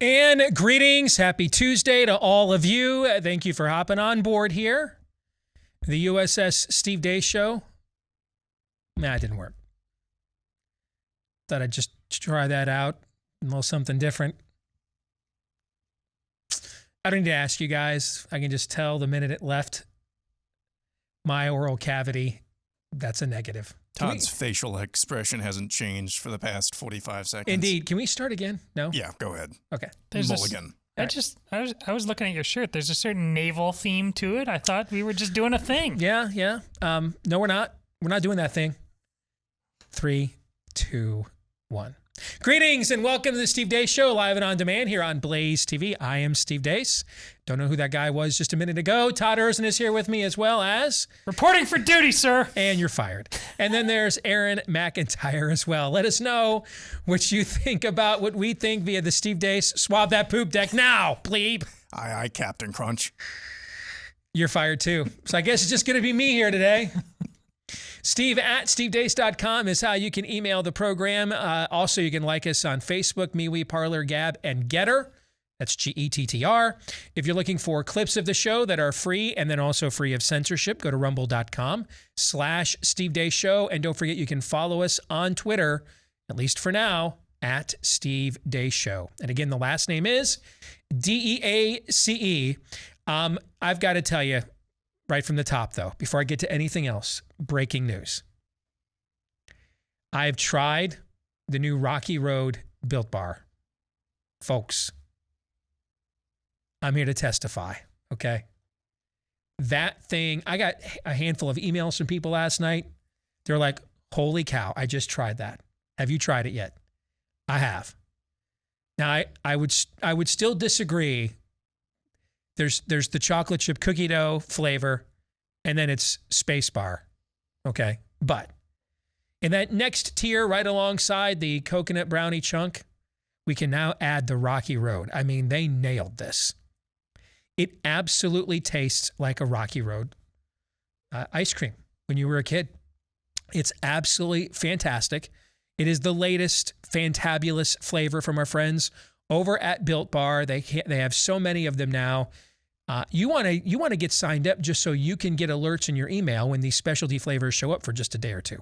And greetings. Happy Tuesday to all of you. Thank you for hopping on board here. The USS Steve Deace Show. Nah, it didn't work. Thought I'd just try that out. A little something different. I don't need to ask you guys. I can just tell the minute it left my oral cavity, that's a negative. Todd's facial expression hasn't changed for the past 45 seconds. Indeed. Can we start again? No? Yeah, go ahead. Okay. Mulligan. I was looking at your shirt. There's a certain naval theme to it. I thought we were just doing a thing. Yeah. No, we're not. We're not doing that thing. 3, 2, 1. Greetings and welcome to the Steve Deace Show, live and on demand here on BlazeTV. I am Steve Deace. Don't know who that guy was just a minute ago. Todd Erzen is here with me as well as... Reporting for duty, sir. And you're fired. And then there's Aaron McIntyre as well. Let us know what you think about what we think via the Steve Deace Swab That Poop deck now, plebe. Aye, Captain Crunch. You're fired too. So I guess it's just going to be me here today. Steve at stevedeace.com is how you can email the program. Also, you can like us on Facebook, MeWe, Parler, Gab, and Getter. That's Gettr. If you're looking for clips of the show that are free and then also free of censorship, go to rumble.com/Steve Deace Show. And don't forget, you can follow us on Twitter, at least for now, at Steve Deace Show. And again, the last name is Deace. I've got to tell you, right from the top, though, before I get to anything else, breaking news. I've tried the new Rocky Road Built Bar. Folks, I'm here to testify, okay? That thing, I got a handful of emails from people last night. They're like, holy cow, I just tried that. Have you tried it yet? I have. Now, I would still disagree. There's the chocolate chip cookie dough flavor, and then it's Space Bar, okay? But in that next tier, right alongside the coconut brownie chunk, we can now add the Rocky Road. I mean, they nailed this. It absolutely tastes like a Rocky Road ice cream when you were a kid. It's absolutely fantastic. It is the latest fantabulous flavor from our friends over at Built Bar. They have so many of them now. You want to get signed up just so you can get alerts in your email when these specialty flavors show up for just a day or two,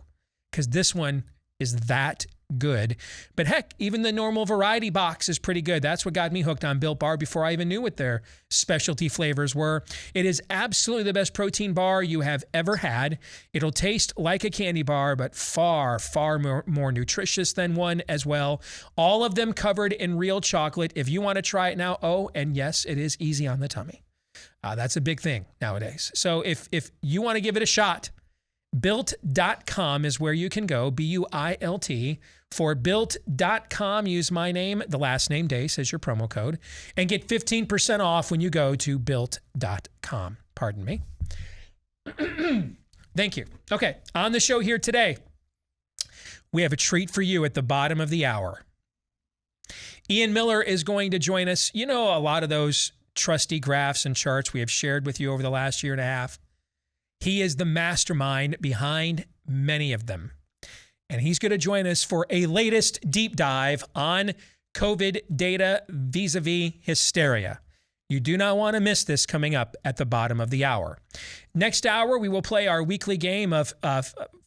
because this one is that good. But heck, even the normal variety box is pretty good. That's what got me hooked on Built Bar before I even knew what their specialty flavors were. It is absolutely the best protein bar you have ever had. It'll taste like a candy bar, but far, far more nutritious than one as well. All of them covered in real chocolate. If you want to try it now, oh, and yes, it is easy on the tummy. That's a big thing nowadays. So if you want to give it a shot, Built.com is where you can go, BUILT. For Built.com, use my name, the last name, Deace, as your promo code, and get 15% off when you go to Built.com. Pardon me. Thank you. Okay, on the show here today, we have a treat for you at the bottom of the hour. Ian Miller is going to join us. You know, a lot of those trusty graphs and charts we have shared with you over the last year and a half. He is the mastermind behind many of them. And he's going to join us for a latest deep dive on COVID data vis-a-vis hysteria. You do not want to miss this coming up at the bottom of the hour. Next hour, we will play our weekly game of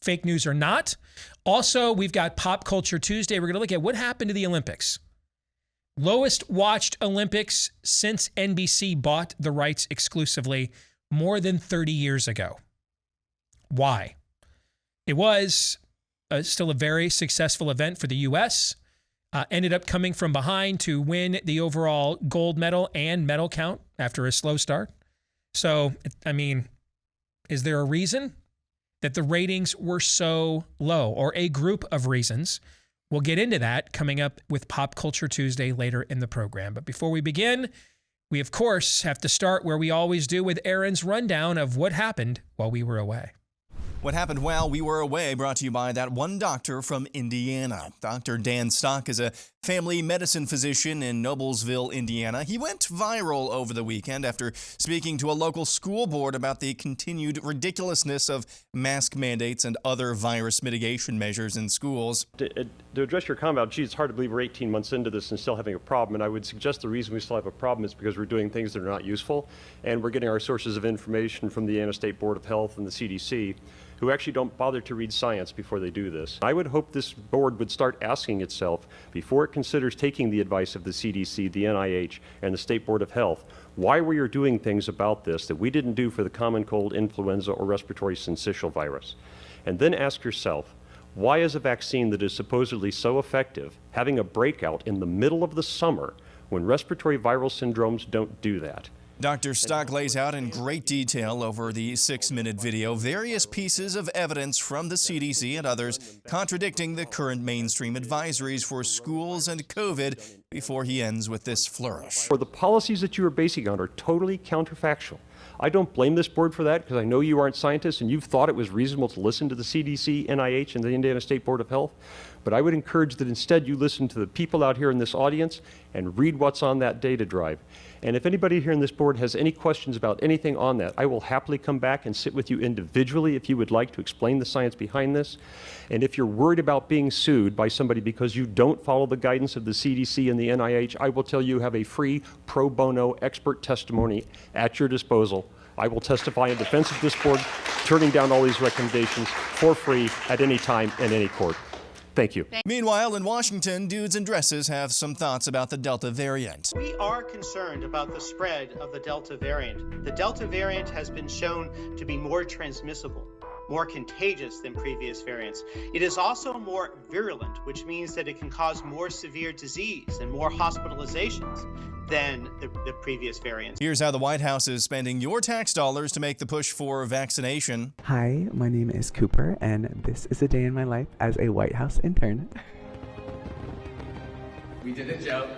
fake news or not. Also, we've got Pop Culture Tuesday. We're going to look at what happened to the Olympics. Lowest watched Olympics since NBC bought the rights exclusively more than 30 years ago. Why? It was still a very successful event for the U.S., ended up coming from behind to win the overall gold medal and medal count after a slow start. So, I mean, is there a reason that the ratings were so low, or a group of reasons? We'll get into that coming up with Pop Culture Tuesday later in the program. But before we begin, we, of course, have to start where we always do with Aaron's rundown of what happened while we were away. What happened while we were away, brought to you by that one doctor from Indiana. Dr. Dan Stock is a family medicine physician in Noblesville, Indiana. He went viral over the weekend after speaking to a local school board about the continued ridiculousness of mask mandates and other virus mitigation measures in schools. To address your comment about, geez, it's hard to believe we're 18 months into this and still having a problem, and I would suggest the reason we still have a problem is because we're doing things that are not useful, and we're getting our sources of information from the Indiana State Board of Health and the CDC, who actually don't bother to read science before they do this. I would hope this board would start asking itself, before it considers taking the advice of the CDC, the NIH, and the State Board of Health, why we are doing things about this that we didn't do for the common cold, influenza, or respiratory syncytial virus. And then ask yourself, why is a vaccine that is supposedly so effective having a breakout in the middle of the summer when respiratory viral syndromes don't do that? Dr. Stock lays out in great detail over the 6-minute video various pieces of evidence from the CDC and others contradicting the current mainstream advisories for schools and COVID before he ends with this flourish. For the policies that you are basing on are totally counterfactual. I don't blame this board for that because I know you aren't scientists and you've thought it was reasonable to listen to the CDC, NIH, and the Indiana State Board of Health. But I would encourage that instead you listen to the people out here in this audience and read what's on that data drive. And if anybody here in this board has any questions about anything on that, I will happily come back and sit with you individually if you would like to explain the science behind this. And if you're worried about being sued by somebody because you don't follow the guidance of the CDC and the NIH, I will tell you have a free pro bono expert testimony at your disposal. I will testify in defense of this board, turning down all these recommendations for free at any time in any court. Thank you. Meanwhile, in Washington, dudes in dresses have some thoughts about the Delta variant. We are concerned about the spread of the Delta variant. The Delta variant has been shown to be more transmissible, more contagious than previous variants. It is also more virulent, which means that it can cause more severe disease and more hospitalizations than the previous variants. Here's how the White House is spending your tax dollars to make the push for vaccination. Hi, my name is Cooper, and this is a day in my life as a White House intern. We did a joke.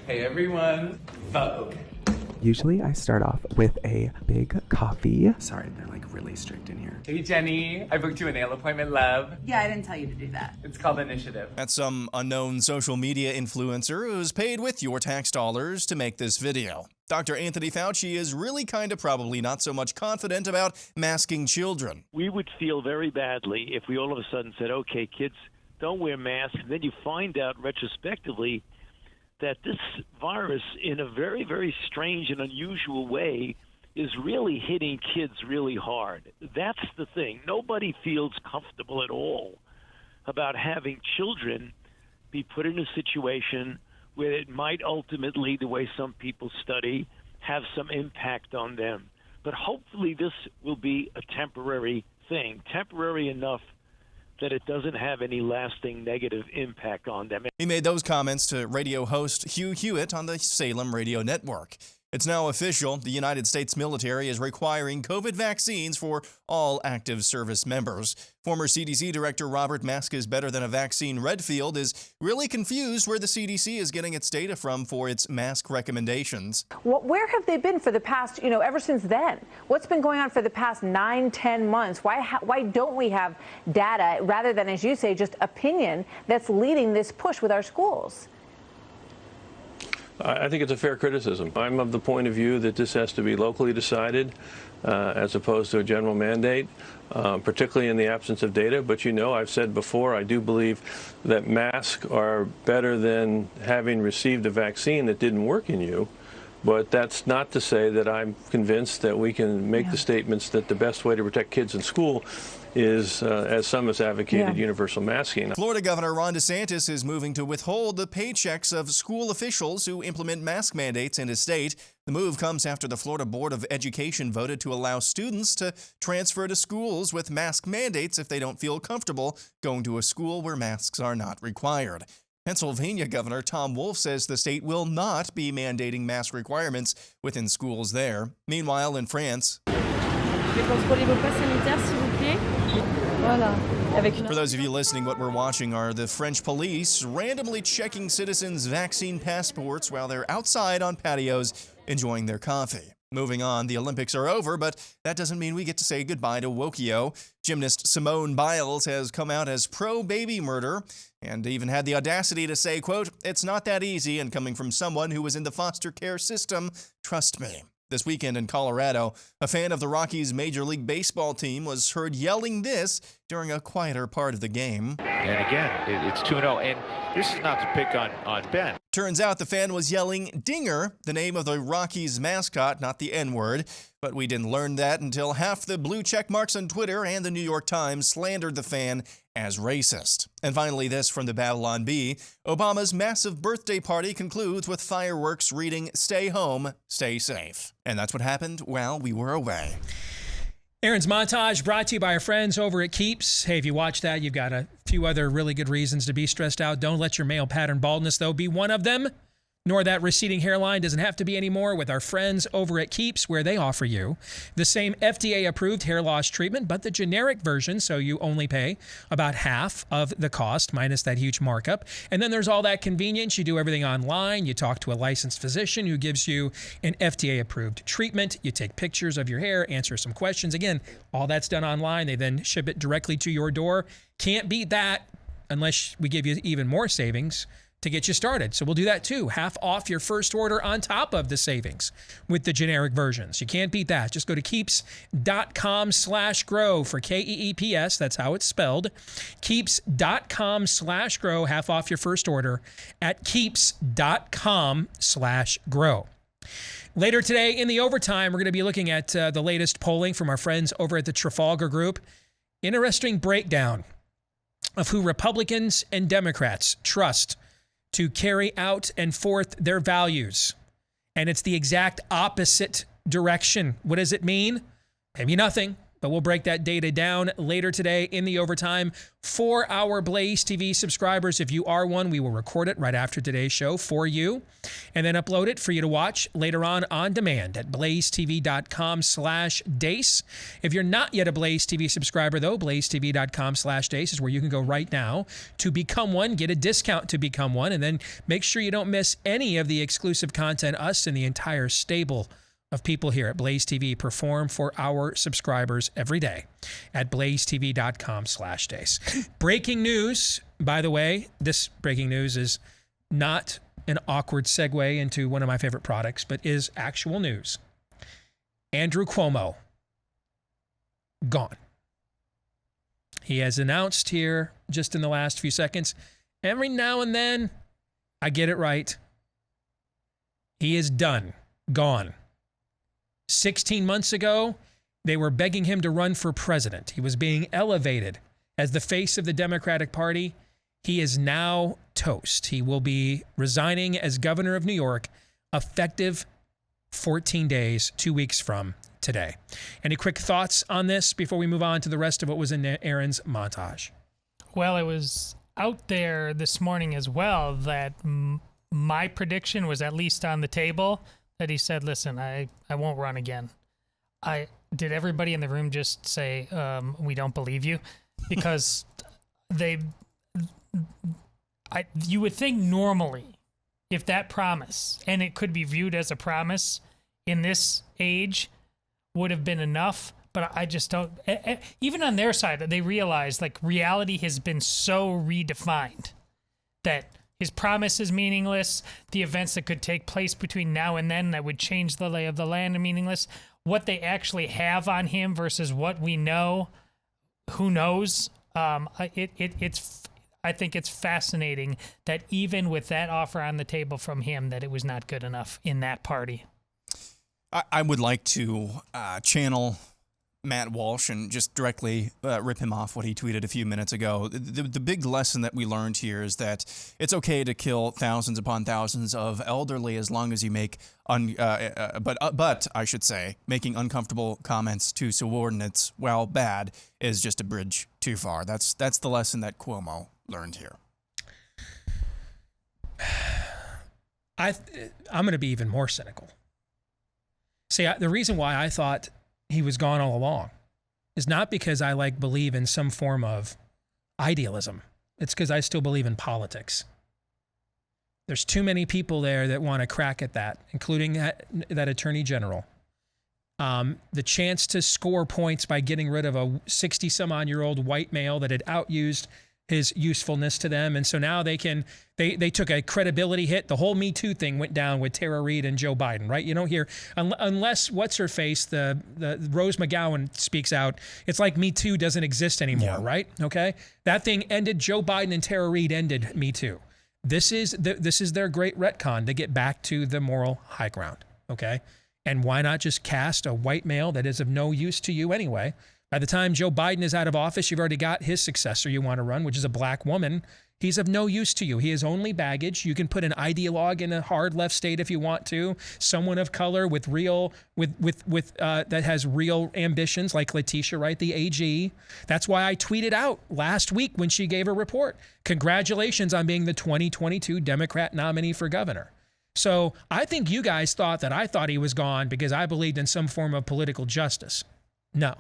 Hey everyone, vote. Usually I start off with a big coffee. Sorry, they're like really strict in here. Hey Jenny, I booked you a nail appointment, love. Yeah, I didn't tell you to do that. It's called Initiative. That's some unknown social media influencer who's paid with your tax dollars to make this video. Dr. Anthony Fauci is really kind of probably not so much confident about masking children. We would feel very badly if we all of a sudden said, okay, kids, don't wear masks. And then you find out retrospectively that this virus, in a very, very strange and unusual way, is really hitting kids really hard. That's the thing. Nobody feels comfortable at all about having children be put in a situation where it might ultimately, the way some people study, have some impact on them. But hopefully this will be a temporary thing, temporary enough that it doesn't have any lasting negative impact on them. He made those comments to radio host Hugh Hewitt on the Salem Radio Network. It's now official. The United States military is requiring COVID vaccines for all active service members. Former CDC Director Robert Mask is better than a vaccine. Redfield is really confused where the CDC is getting its data from for its mask recommendations. Where have they been for the past, ever since then? What's been going on for the past 9, 10 months? Why don't we have data rather than, as you say, just opinion that's leading this push with our schools? I think it's a fair criticism. I'm of the point of view that this has to be locally decided as opposed to a general mandate, particularly in the absence of data. But I've said before, I do believe that masks are better than having received a vaccine that didn't work in you. But that's not to say that I'm convinced that we can make the statements that the best way to protect kids in school is, as some has advocated, universal masking. Florida Governor Ron DeSantis is moving to withhold the paychecks of school officials who implement mask mandates in his state. The move comes after the Florida Board of Education voted to allow students to transfer to schools with mask mandates if they don't feel comfortable going to a school where masks are not required. Pennsylvania Governor Tom Wolf says the state will not be mandating mask requirements within schools there. Meanwhile, in France, for those of you listening, what we're watching are the French police randomly checking citizens' vaccine passports while they're outside on patios enjoying their coffee. Moving on, the Olympics are over, but that doesn't mean we get to say goodbye to Wokio. Gymnast Simone Biles has come out as pro-baby murder and even had the audacity to say, quote, "It's not that easy," and coming from someone who was in the foster care system, trust me. This weekend in Colorado, a fan of the Rockies' Major League Baseball team was heard yelling this during a quieter part of the game. And again, it's 2-0, and this is not to pick on Ben. Turns out the fan was yelling Dinger, the name of the Rockies mascot, not the N-word. But we didn't learn that until half the blue check marks on Twitter and the New York Times slandered the fan as racist. And finally, this from the Babylon Bee. Obama's massive birthday party concludes with fireworks reading, "Stay home, stay safe." And that's what happened while we were away. Aaron's Montage brought to you by our friends over at Keeps. Hey, if you watch that, you've got a few other really good reasons to be stressed out. Don't let your male pattern baldness, though, be one of them. Nor that receding hairline doesn't have to be anymore with our friends over at Keeps, where they offer you the same FDA-approved hair loss treatment, but the generic version, so you only pay about half of the cost, minus that huge markup. And then there's all that convenience. You do everything online. You talk to a licensed physician who gives you an FDA-approved treatment. You take pictures of your hair, answer some questions. Again, all that's done online. They then ship it directly to your door. Can't beat that unless we give you even more savings to get you started. So we'll do that too. Half off your first order on top of the savings with the generic versions. You can't beat that. Just go to keeps.com/grow for KEEPS. That's how it's spelled. Keeps.com/grow. Half off your first order at keeps.com/grow. Later today in the overtime, we're going to be looking at the latest polling from our friends over at the Trafalgar Group. Interesting breakdown of who Republicans and Democrats trust to carry out and forth their values. And it's the exact opposite direction. What does it mean? Maybe nothing, but we'll break that data down later today in the overtime. For our Blaze TV subscribers, if you are one, we will record it right after today's show for you and then upload it for you to watch later on demand at blazetv.com/Deace. If you're not yet a Blaze TV subscriber, though, blazetv.com/Deace is where you can go right now to become one, get a discount to become one, and then make sure you don't miss any of the exclusive content us and the entire stable of people here at Blaze TV perform for our subscribers every day at blazetv.com/Deace. Breaking news, by the way, this breaking news is not an awkward segue into one of my favorite products, but is actual news. Andrew Cuomo, gone. He has announced here just in the last few seconds, every now and then, I get it right. He is done, gone. 16 months ago, they were begging him to run for president. He was being elevated as the face of the Democratic Party. He is now toast. He will be resigning as governor of New York, effective 14 days, 2 weeks from today. Any quick thoughts on this before we move on to the rest of what was in Aaron's montage? Well, it was out there this morning as well that my prediction was at least on the table, that he said, listen, I won't run again. Did everybody in the room just say, we don't believe you? Because you would think normally, if that promise, and it could be viewed as a promise in this age, would have been enough. But I just don't, even on their side, they realize like reality has been so redefined that his promise is meaningless. The events that could take place between now and then that would change the lay of the land are meaningless. What they actually have on him versus what we know, who knows? I think it's fascinating that even with that offer on the table from him, that it was not good enough in that party. I would like to channel Matt Walsh and just directly rip him off what he tweeted a few minutes ago. The big lesson that we learned here is that it's okay to kill thousands upon thousands of elderly as long as you make, but I should say, making uncomfortable comments to subordinates, while bad, is just a bridge too far. That's the lesson that Cuomo learned here. I'm going to be even more cynical. See, the reason why I thought he was gone all along is not because I believe in some form of idealism. It's because I still believe in politics. There's too many people there that want to crack at that, including that attorney general. the chance to score points by getting rid of a 60-some-odd-year-old white male that had outused his usefulness to them. And so now they took a credibility hit. The whole Me Too thing went down with Tara Reid and Joe Biden, right? You don't hear, unless what's-her-face, the Rose McGowan speaks out, it's like Me Too doesn't exist anymore, right? Okay? That thing ended, Joe Biden and Tara Reid ended Me Too. This is their great retcon to get back to the moral high ground, okay? And why not just cast a white male that is of no use to you anyway? By the time Joe Biden is out of office, you've already got his successor you want to run, which is a black woman. He's of no use to you. He is only baggage. You can put an ideologue in a hard left state if you want to. Someone of color with that has real ambitions, like Letitia Wright, the AG. That's why I tweeted out last week when she gave her report. Congratulations on being the 2022 Democrat nominee for governor. So I think you guys thought that I thought he was gone because I believed in some form of political justice. No.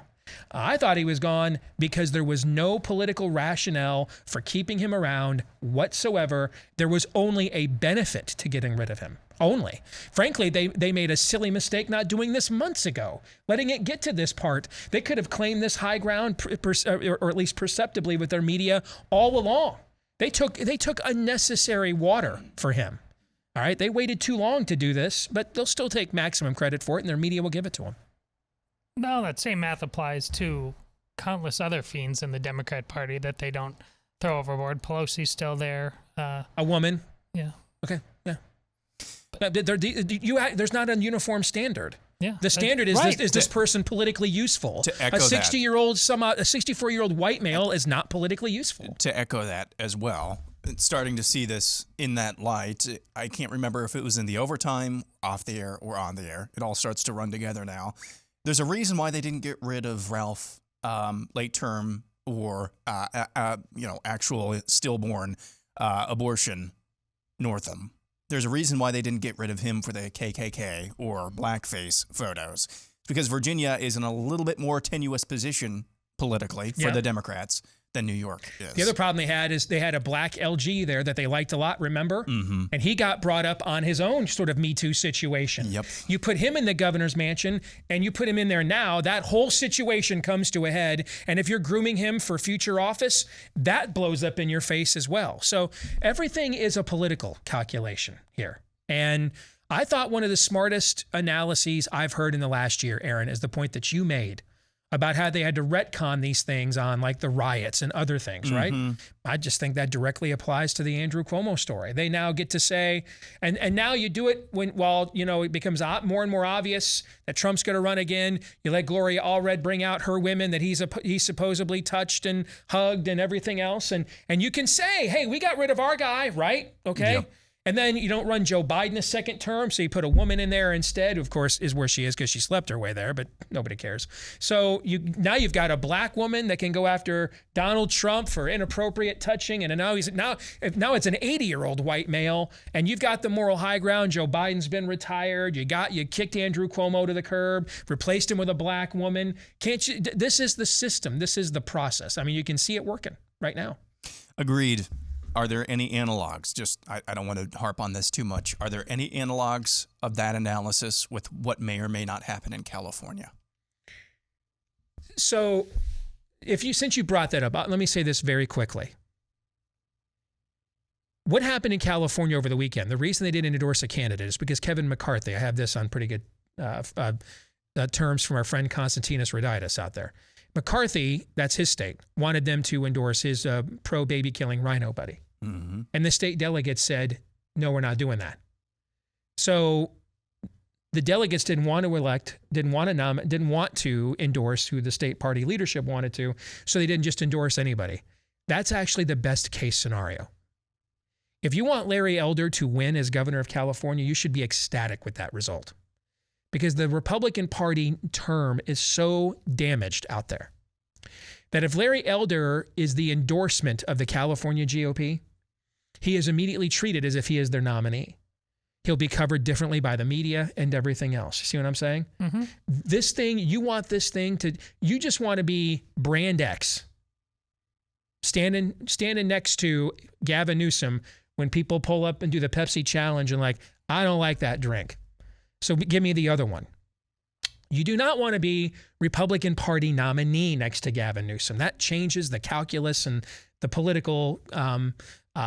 I thought he was gone because there was no political rationale for keeping him around whatsoever. There was only a benefit to getting rid of him. Only. Frankly, they made a silly mistake not doing this months ago, letting it get to this part. They could have claimed this high ground, or at least perceptibly with their media all along. They took unnecessary water for him. All right, they waited too long to do this, but they'll still take maximum credit for it, and their media will give it to them. No, that same math applies to countless other fiends in the Democrat Party that they don't throw overboard. Pelosi's still there. A woman. Yeah. Okay. Yeah. There's not a uniform standard. Yeah. The standard is right. Is this person politically useful? To echo a 64-year-old white male is not politically useful. To echo that as well, starting to see this in that light. I can't remember if it was in the overtime, off the air, or on the air. It all starts to run together now. There's a reason why they didn't get rid of Ralph late term or actual stillborn abortion Northam. There's a reason why they didn't get rid of him for the KKK or blackface photos. It's because Virginia is in a little bit more tenuous position politically for the Democrats than New York is. The other problem they had is they had a black LG there that they liked a lot, remember? Mm-hmm. And he got brought up on his own sort of Me Too situation. Yep. You put him in the governor's mansion and you put him in there now, that whole situation comes to a head. And if you're grooming him for future office, that blows up in your face as well. So everything is a political calculation here. And I thought one of the smartest analyses I've heard in the last year, Aaron, is the point that you made about how they had to retcon these things on like the riots and other things, right? I just think that directly applies to the Andrew Cuomo story. They now get to say, and now you do it while it becomes more and more obvious that Trump's going to run again. You let Gloria Allred bring out her women that he's supposedly touched and hugged and everything else. And you can say, hey, we got rid of our guy, right? Okay. Yep. And then you don't run Joe Biden a second term, so you put a woman in there instead, who of course is where she is because she slept her way there, but nobody cares. So now you've got a black woman that can go after Donald Trump for inappropriate touching, and now it's an 80-year-old white male, and you've got the moral high ground. Joe Biden's been retired. You kicked Andrew Cuomo to the curb, replaced him with a black woman. Can't you? This is the system. This is the process. I mean, you can see it working right now. Agreed. Are there any analogs? I don't want to harp on this too much. Are there any analogs of that analysis with what may or may not happen in California? So since you brought that up, let me say this very quickly. What happened in California over the weekend? The reason they didn't endorse a candidate is because Kevin McCarthy, I have this on pretty good terms from our friend Constantinos Roditis out there. McCarthy, that's his state, wanted them to endorse his pro-baby killing rhino buddy. Mm-hmm. And the state delegates said, no, we're not doing that. So the delegates didn't want to endorse who the state party leadership wanted to, so they didn't just endorse anybody. That's actually the best case scenario. If you want Larry Elder to win as governor of California, you should be ecstatic with that result. Because the Republican Party term is so damaged out there that if Larry Elder is the endorsement of the California GOP, he is immediately treated as if he is their nominee. He'll be covered differently by the media and everything else. You see what I'm saying? Mm-hmm. You just want to be Brand X, standing next to Gavin Newsom when people pull up and do the Pepsi challenge and I don't like that drink. So give me the other one. You do not want to be Republican Party nominee next to Gavin Newsom. That changes the calculus and the political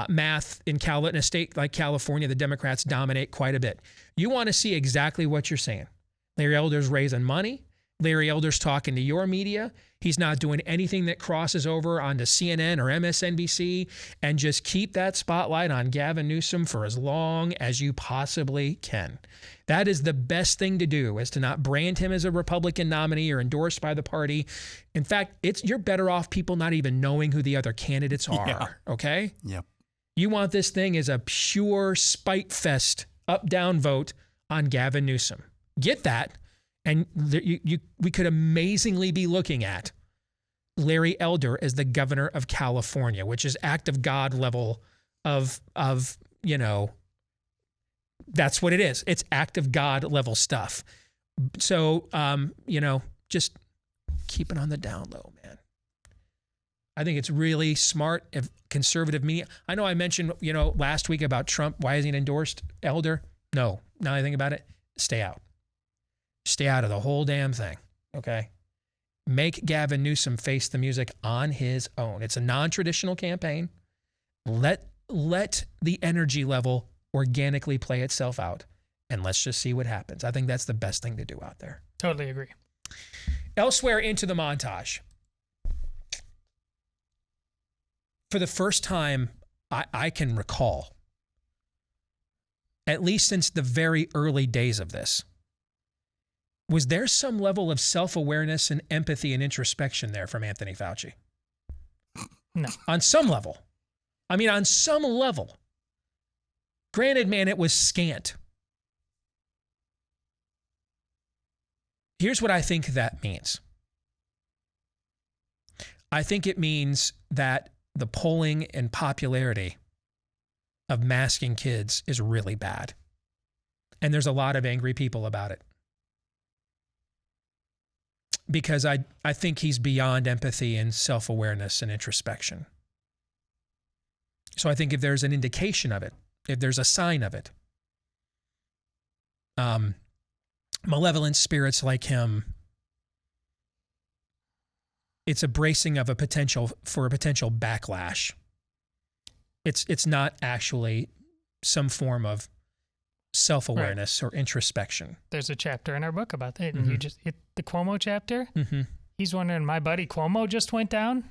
math in a state like California. The Democrats dominate quite a bit. You want to see exactly what you're saying. Larry Elder's raising money. Larry Elder's talking to your media. He's not doing anything that crosses over onto CNN or MSNBC, and just keep that spotlight on Gavin Newsom for as long as you possibly can. That is the best thing to do, is to not brand him as a Republican nominee or endorsed by the party. In fact, you're better off people not even knowing who the other candidates are, okay? Yep. You want this thing as a pure spite fest, up-down vote on Gavin Newsom. Get that. And we could amazingly be looking at Larry Elder as the governor of California, which is act of God level of that's what it is. It's act of God level stuff. So, just keep it on the down low, man. I think it's really smart if conservative media. I know I mentioned, last week about Trump. Why hasn't he endorsed Elder? No. Now I think about it, stay out. Stay out of the whole damn thing, okay? Make Gavin Newsom face the music on his own. It's a non-traditional campaign. Let the energy level organically play itself out, and let's just see what happens. I think that's the best thing to do out there. Totally agree. Elsewhere into the montage. For the first time I can recall, at least since the very early days of this, was there some level of self-awareness and empathy and introspection there from Anthony Fauci? No. On some level. I mean, on some level. Granted, man, it was scant. Here's what I think that means. I think it means that the polling and popularity of masking kids is really bad. And there's a lot of angry people about it. Because I think he's beyond empathy and self-awareness and introspection. So I think if there's an indication of it, if there's a sign of it, malevolent spirits like him, it's a bracing of a potential backlash. It's not actually some form of self-awareness or introspection. There's a chapter in our book about that. Mm-hmm. And you just hit the Cuomo chapter. Mm-hmm. He's wondering, my buddy Cuomo just went down.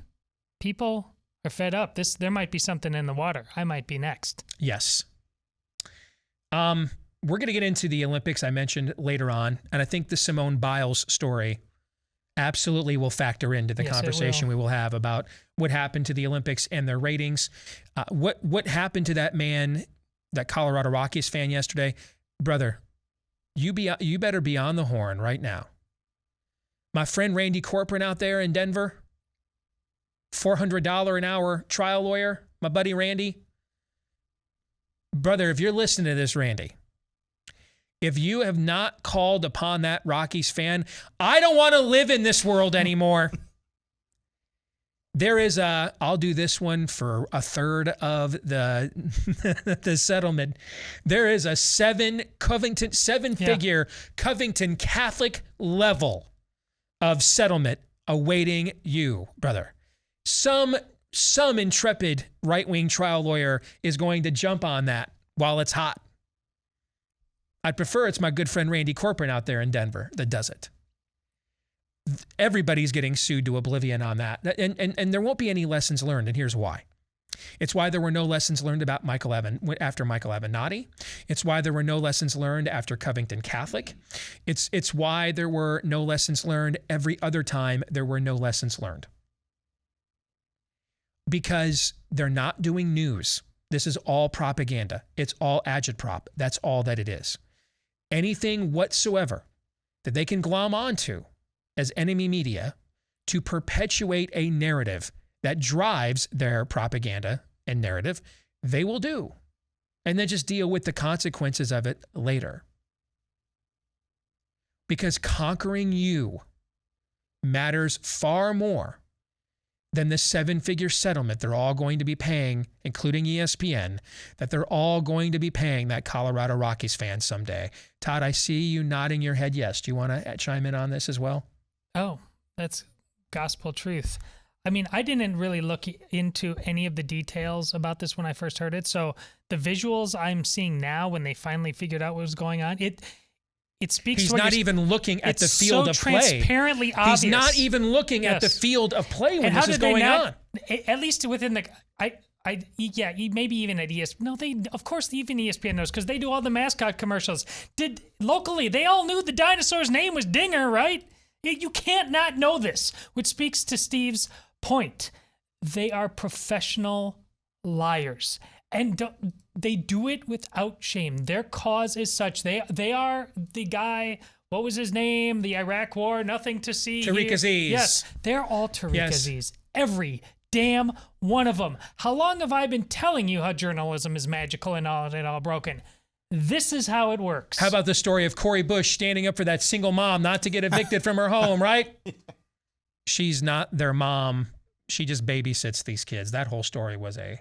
People are fed up. There might be something in the water. I might be next. Yes. We're going to get into the Olympics I mentioned later on. And I think the Simone Biles story absolutely will factor into the conversation we will have about what happened to the Olympics and their ratings. What happened to that man, that Colorado Rockies fan yesterday? Brother, you better be on the horn right now. My friend Randy Corcoran out there in Denver, $400 an hour trial lawyer, my buddy Randy. Brother, if you're listening to this, Randy, if you have not called upon that Rockies fan, I don't want to live in this world anymore. There is I'll do this one for a third of the settlement. There is a seven-figure Covington Catholic level of settlement awaiting you, brother. Some intrepid right-wing trial lawyer is going to jump on that while it's hot. I'd prefer it's my good friend Randy Corcoran out there in Denver that does it. Everybody's getting sued to oblivion on that. And there won't be any lessons learned, and here's why. It's why there were no lessons learned about after Michael Avenatti. It's why there were no lessons learned after Covington Catholic. It's why there were no lessons learned every other time there were no lessons learned. Because they're not doing news. This is all propaganda. It's all agitprop. That's all that it is. Anything whatsoever that they can glom onto as enemy media to perpetuate a narrative that drives their propaganda and narrative, they will do. And then just deal with the consequences of it later. Because conquering you matters far more than the 7-figure settlement they're all going to be paying, including ESPN, that they're all going to be paying that Colorado Rockies fan someday. Todd, I see you nodding your head yes. Do you want to chime in on this as well? Oh, that's gospel truth. I mean, I didn't really look into any of the details about this when I first heard it. So the visuals I'm seeing now when they finally figured out what was going on, it speaks He's to what not even looking at the field of play. It's so transparently obvious. He's not even looking at the field of play when this is going on. At least within the... maybe even at ESPN. No, of course even ESPN knows because they do all the mascot commercials. Locally, they all knew the dinosaur's name was Dinger, right? You can't not know this, which speaks to Steve's point. They are professional liars, and they do it without shame. Their cause is such. They are the guy. What was his name? The Iraq War. Nothing to see. Tariq Aziz. Yes, they're all Tariq Aziz. Every damn one of them. How long have I been telling you how journalism is magical and all broken? This is how it works. How about the story of Cori Bush standing up for that single mom not to get evicted from her home, right? She's not their mom. She just babysits these kids. That whole story was a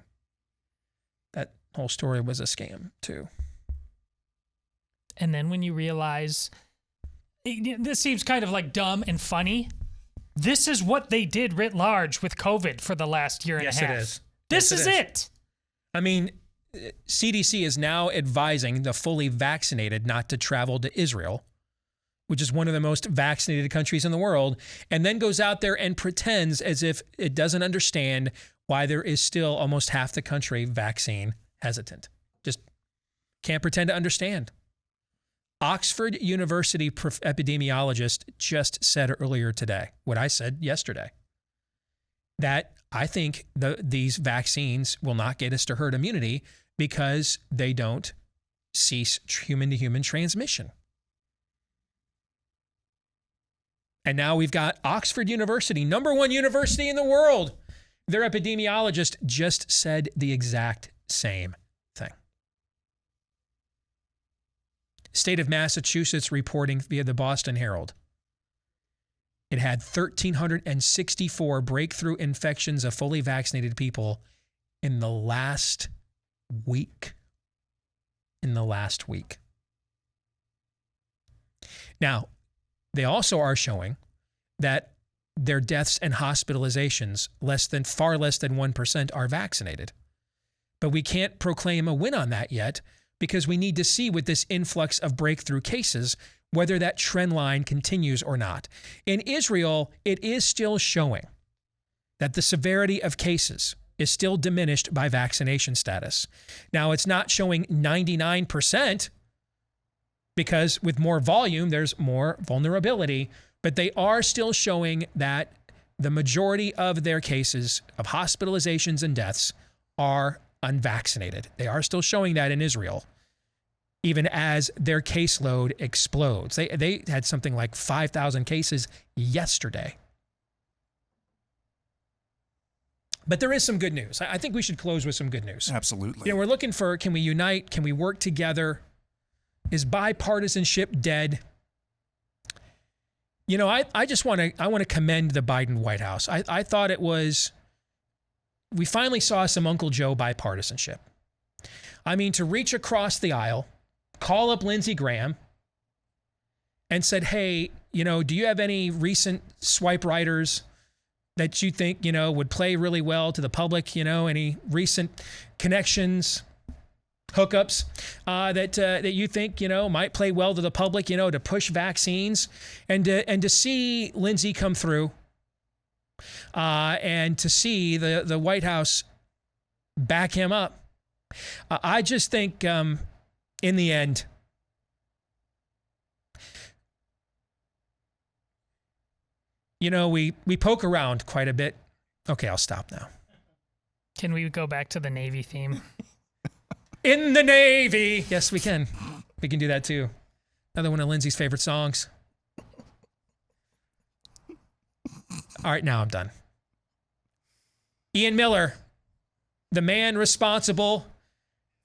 scam, too. And then when you realize, this seems kind of like dumb and funny. This is what they did writ large with COVID for the last year and a half. Yes, it is. This is it. I mean, CDC is now advising the fully vaccinated not to travel to Israel, which is one of the most vaccinated countries in the world, and then goes out there and pretends as if it doesn't understand why there is still almost half the country vaccine hesitant. Just can't pretend to understand. Oxford University epidemiologist just said earlier today what I said yesterday, that I think these vaccines will not get us to herd immunity because they don't cease human-to-human transmission. And now we've got Oxford University, #1 university in the world. Their epidemiologist just said the exact same thing. State of Massachusetts reporting via the Boston Herald. It had 1,364 breakthrough infections of fully vaccinated people in the last week. Now, they also are showing that their deaths and hospitalizations, far less than 1% are vaccinated. But we can't proclaim a win on that yet because we need to see with this influx of breakthrough cases whether that trend line continues or not. In Israel, it is still showing that the severity of cases is still diminished by vaccination status. Now, it's not showing 99% because with more volume, there's more vulnerability, but they are still showing that the majority of their cases of hospitalizations and deaths are unvaccinated. They are still showing that in Israel, even as their caseload explodes. They had something like 5,000 cases yesterday. But there is some good news. I think we should close with some good news. Absolutely. We're looking for, can we unite? Can we work together? Is bipartisanship dead? I want to commend the Biden White House. I thought it was, we finally saw some Uncle Joe bipartisanship. I mean, to reach across the aisle, call up Lindsey Graham and said, hey, do you have any recent swipe writers that you think, would play really well to the public? Any recent connections, hookups that you think, might play well to the public, to push vaccines, and to see Lindsey come through and to see the White House back him up. I just think in the end, we poke around quite a bit. Okay, I'll stop now. Can we go back to the Navy theme? In the Navy. Yes, we can. We can do that too. Another one of Lindsay's favorite songs. All right, now I'm done. Ian Miller, the man responsible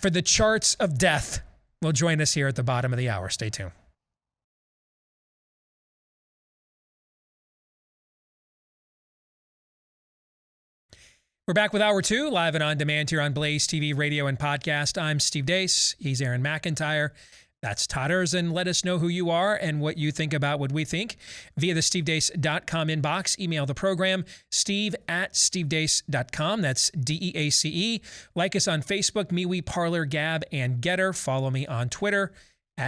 for the charts of death, will join us here at the bottom of the hour. Stay tuned. We're back with Hour 2, live and on demand here on Blaze TV, radio, and podcast. I'm Steve Deace. He's Aaron McIntyre. That's Todd Erzin. Let us know who you are and what you think about what we think via the stevedeace.com inbox. Email the program, steve@stevedeace.com. That's DEACE. Like us on Facebook, MeWe, Parler, Gab, and Getter. Follow me on Twitter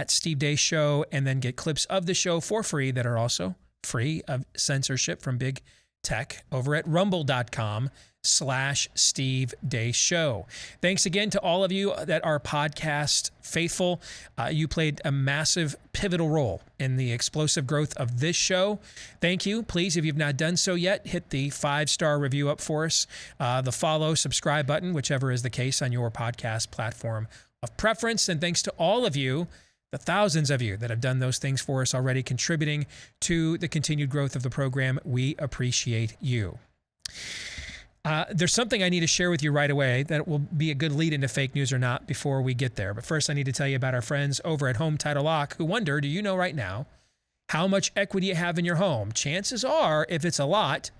@Steve Deace Show, and then get clips of the show for free that are also free of censorship from big tech over at rumble.com/Steve Deace Show. Thanks again to all of you that are podcast faithful. You played a massive pivotal role in the explosive growth of this show. Thank you. Please, if you've not done so yet, hit the 5-star review up for us, the follow, subscribe button, whichever is the case on your podcast platform of preference. And thanks to all of you, the thousands of you that have done those things for us already, contributing to the continued growth of the program. We appreciate you. There's something I need to share with you right away that will be a good lead into fake news or not before we get there. But first, I need to tell you about our friends over at Home Title Lock who wonder, do you know right now how much equity you have in your home? Chances are, if it's a lot,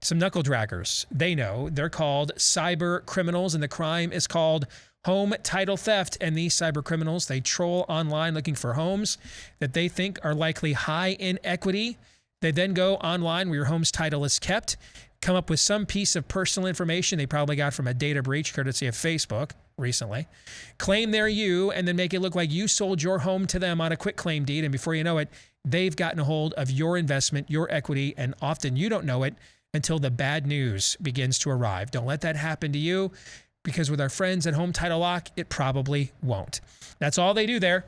some knuckle draggers, they know. They're called cyber criminals, and the crime is called home title theft. And these cyber criminals, they troll online looking for homes that they think are likely high in equity. They then go online where your home's title is kept, come up with some piece of personal information they probably got from a data breach courtesy of Facebook recently, claim they're you, and then make it look like you sold your home to them on a quick claim deed. And before you know it, they've gotten a hold of your investment, your equity, and often you don't know it until the bad news begins to arrive. Don't let that happen to you, because with our friends at Home Title Lock, it probably won't. That's all they do there,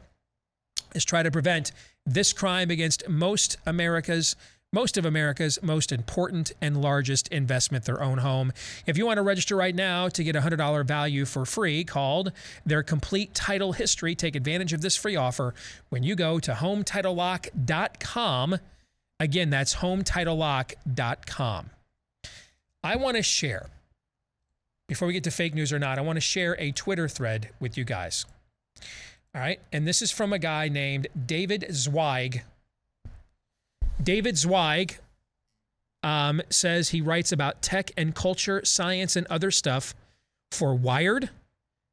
is try to prevent this crime against most of America's most important and largest investment, their own home. If you want to register right now to get a $100 value for free called their complete title history, take advantage of this free offer when you go to HomeTitleLock.com. Again, that's HomeTitleLock.com. I want to share, before we get to fake news or not, I want to share a Twitter thread with you guys. All right. And this is from a guy named David Zweig. David Zweig says he writes about tech and culture, science, and other stuff for Wired,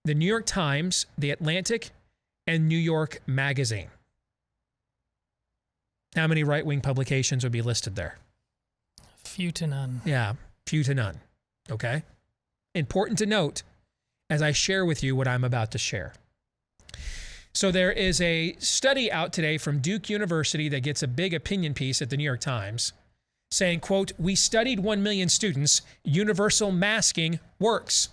the New York Times, The Atlantic, and New York Magazine. How many right-wing publications would be listed there? Few to none. Yeah, few to none. Okay? Important to note as I share with you what I'm about to share. So there is a study out today from Duke University that gets a big opinion piece at the New York Times saying, quote, "We studied 1 million students. Universal masking works."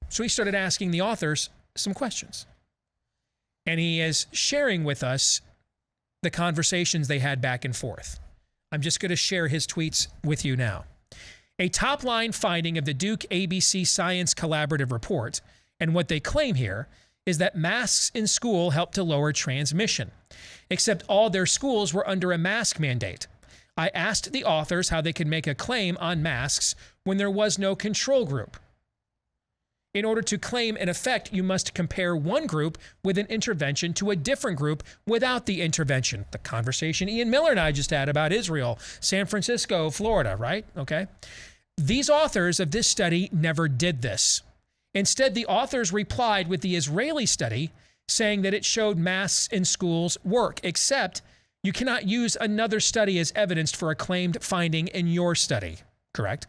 So he started asking the authors some questions. And he is sharing with us the conversations they had back and forth. I'm just going to share his tweets with you now. A top-line finding of the Duke ABC Science Collaborative Report, and what they claim here, is that masks in school help to lower transmission. Except all their schools were under a mask mandate. I asked the authors how they could make a claim on masks when there was no control group. In order to claim an effect, you must compare one group with an intervention to a different group without the intervention. The conversation Ian Miller and I just had about Israel, San Francisco, Florida, right? Okay. These authors of this study never did this. Instead, the authors replied with the Israeli study saying that it showed masks in schools work, except you cannot use another study as evidence for a claimed finding in your study, correct?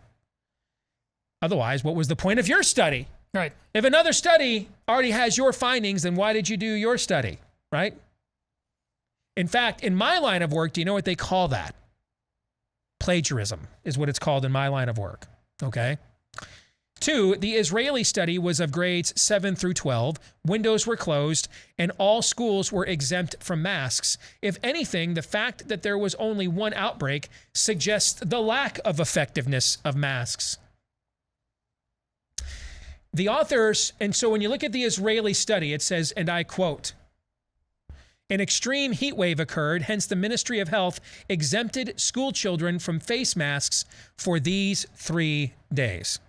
Otherwise, what was the point of your study? Right. If another study already has your findings, then why did you do your study, right? In fact, in my line of work, do you know what they call that? Plagiarism is what it's called in my line of work, okay? 2, the Israeli study was of grades 7 through 12, windows were closed, and all schools were exempt from masks. If anything, the fact that there was only one outbreak suggests the lack of effectiveness of masks. The authors, and so when you look at the Israeli study, it says, and I quote, "An extreme heat wave occurred, hence the Ministry of Health exempted school children from face masks for these 3 days."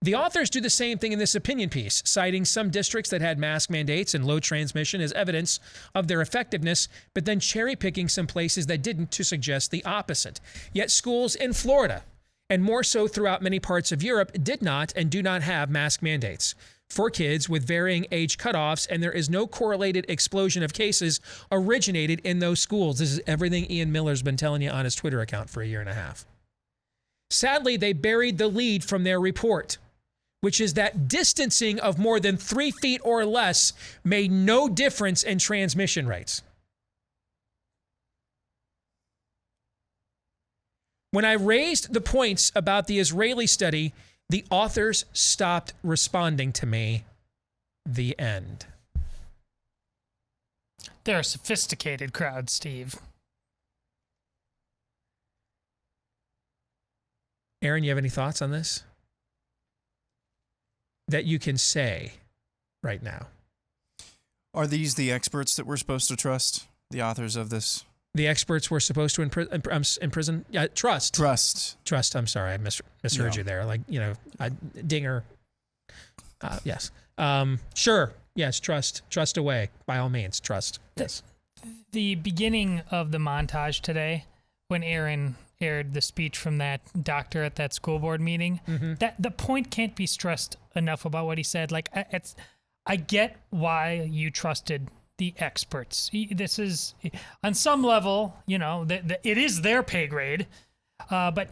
The authors do the same thing in this opinion piece, citing some districts that had mask mandates and low transmission as evidence of their effectiveness, but then cherry-picking some places that didn't to suggest the opposite. Yet schools in Florida, and more so throughout many parts of Europe, did not and do not have mask mandates for kids with varying age cutoffs, and there is no correlated explosion of cases originated in those schools. This is everything Ian Miller's been telling you on his Twitter account for a year and a half. Sadly, they buried the lead from their report, which is that distancing of more than 3 feet or less made no difference in transmission rates. When I raised the points about the Israeli study, the authors stopped responding to me. The end. They're a sophisticated crowd, Steve. Aaron, you have any thoughts on this that you can say right now? Are these the experts that we're supposed to trust? The authors of this? The experts were supposed to imprison? Yeah, trust. Trust. I'm sorry, I misheard you there. Like, you know, dinger. Yes. Sure. Yes, trust. Trust away. By all means, trust. Yes. The beginning of the montage today, when Aaron aired the speech from that doctor at that school board meeting, that the point can't be stressed enough about what he said. Like, I get why you trusted the experts. This is, on some level, you know, it is their pay grade, but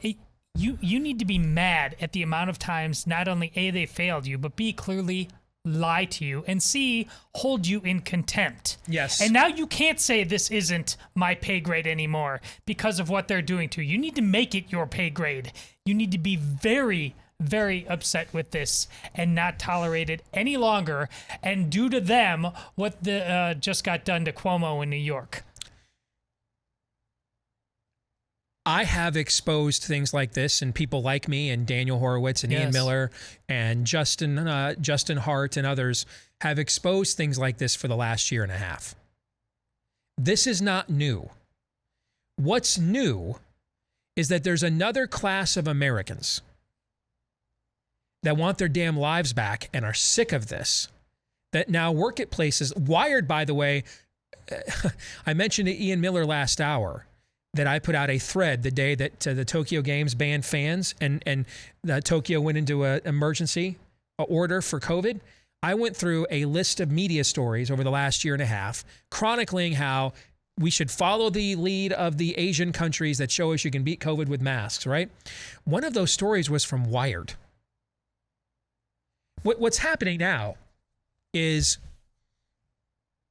you need to be mad at the amount of times not only A, they failed you, but B, clearly lie to you, and C, hold you in contempt. Yes. And now you can't say this isn't my pay grade anymore because of what they're doing to you. You need to make it your pay grade. You need to be very, very upset with this and not tolerate it any longer and do to them what just got done to Cuomo in New York. I have exposed things like this, and people like me and Daniel Horowitz and Ian Miller and Justin Hart and others have exposed things like this for the last year and a half. This is not new. What's new is that there's another class of Americans that want their damn lives back and are sick of this, that now work at places. Wired, by the way, I mentioned to Ian Miller last hour that I put out a thread the day that the Tokyo Games banned fans and Tokyo went into an emergency order for COVID. I went through a list of media stories over the last year and a half chronicling how we should follow the lead of the Asian countries that show us you can beat COVID with masks, right? One of those stories was from Wired. What's happening now is,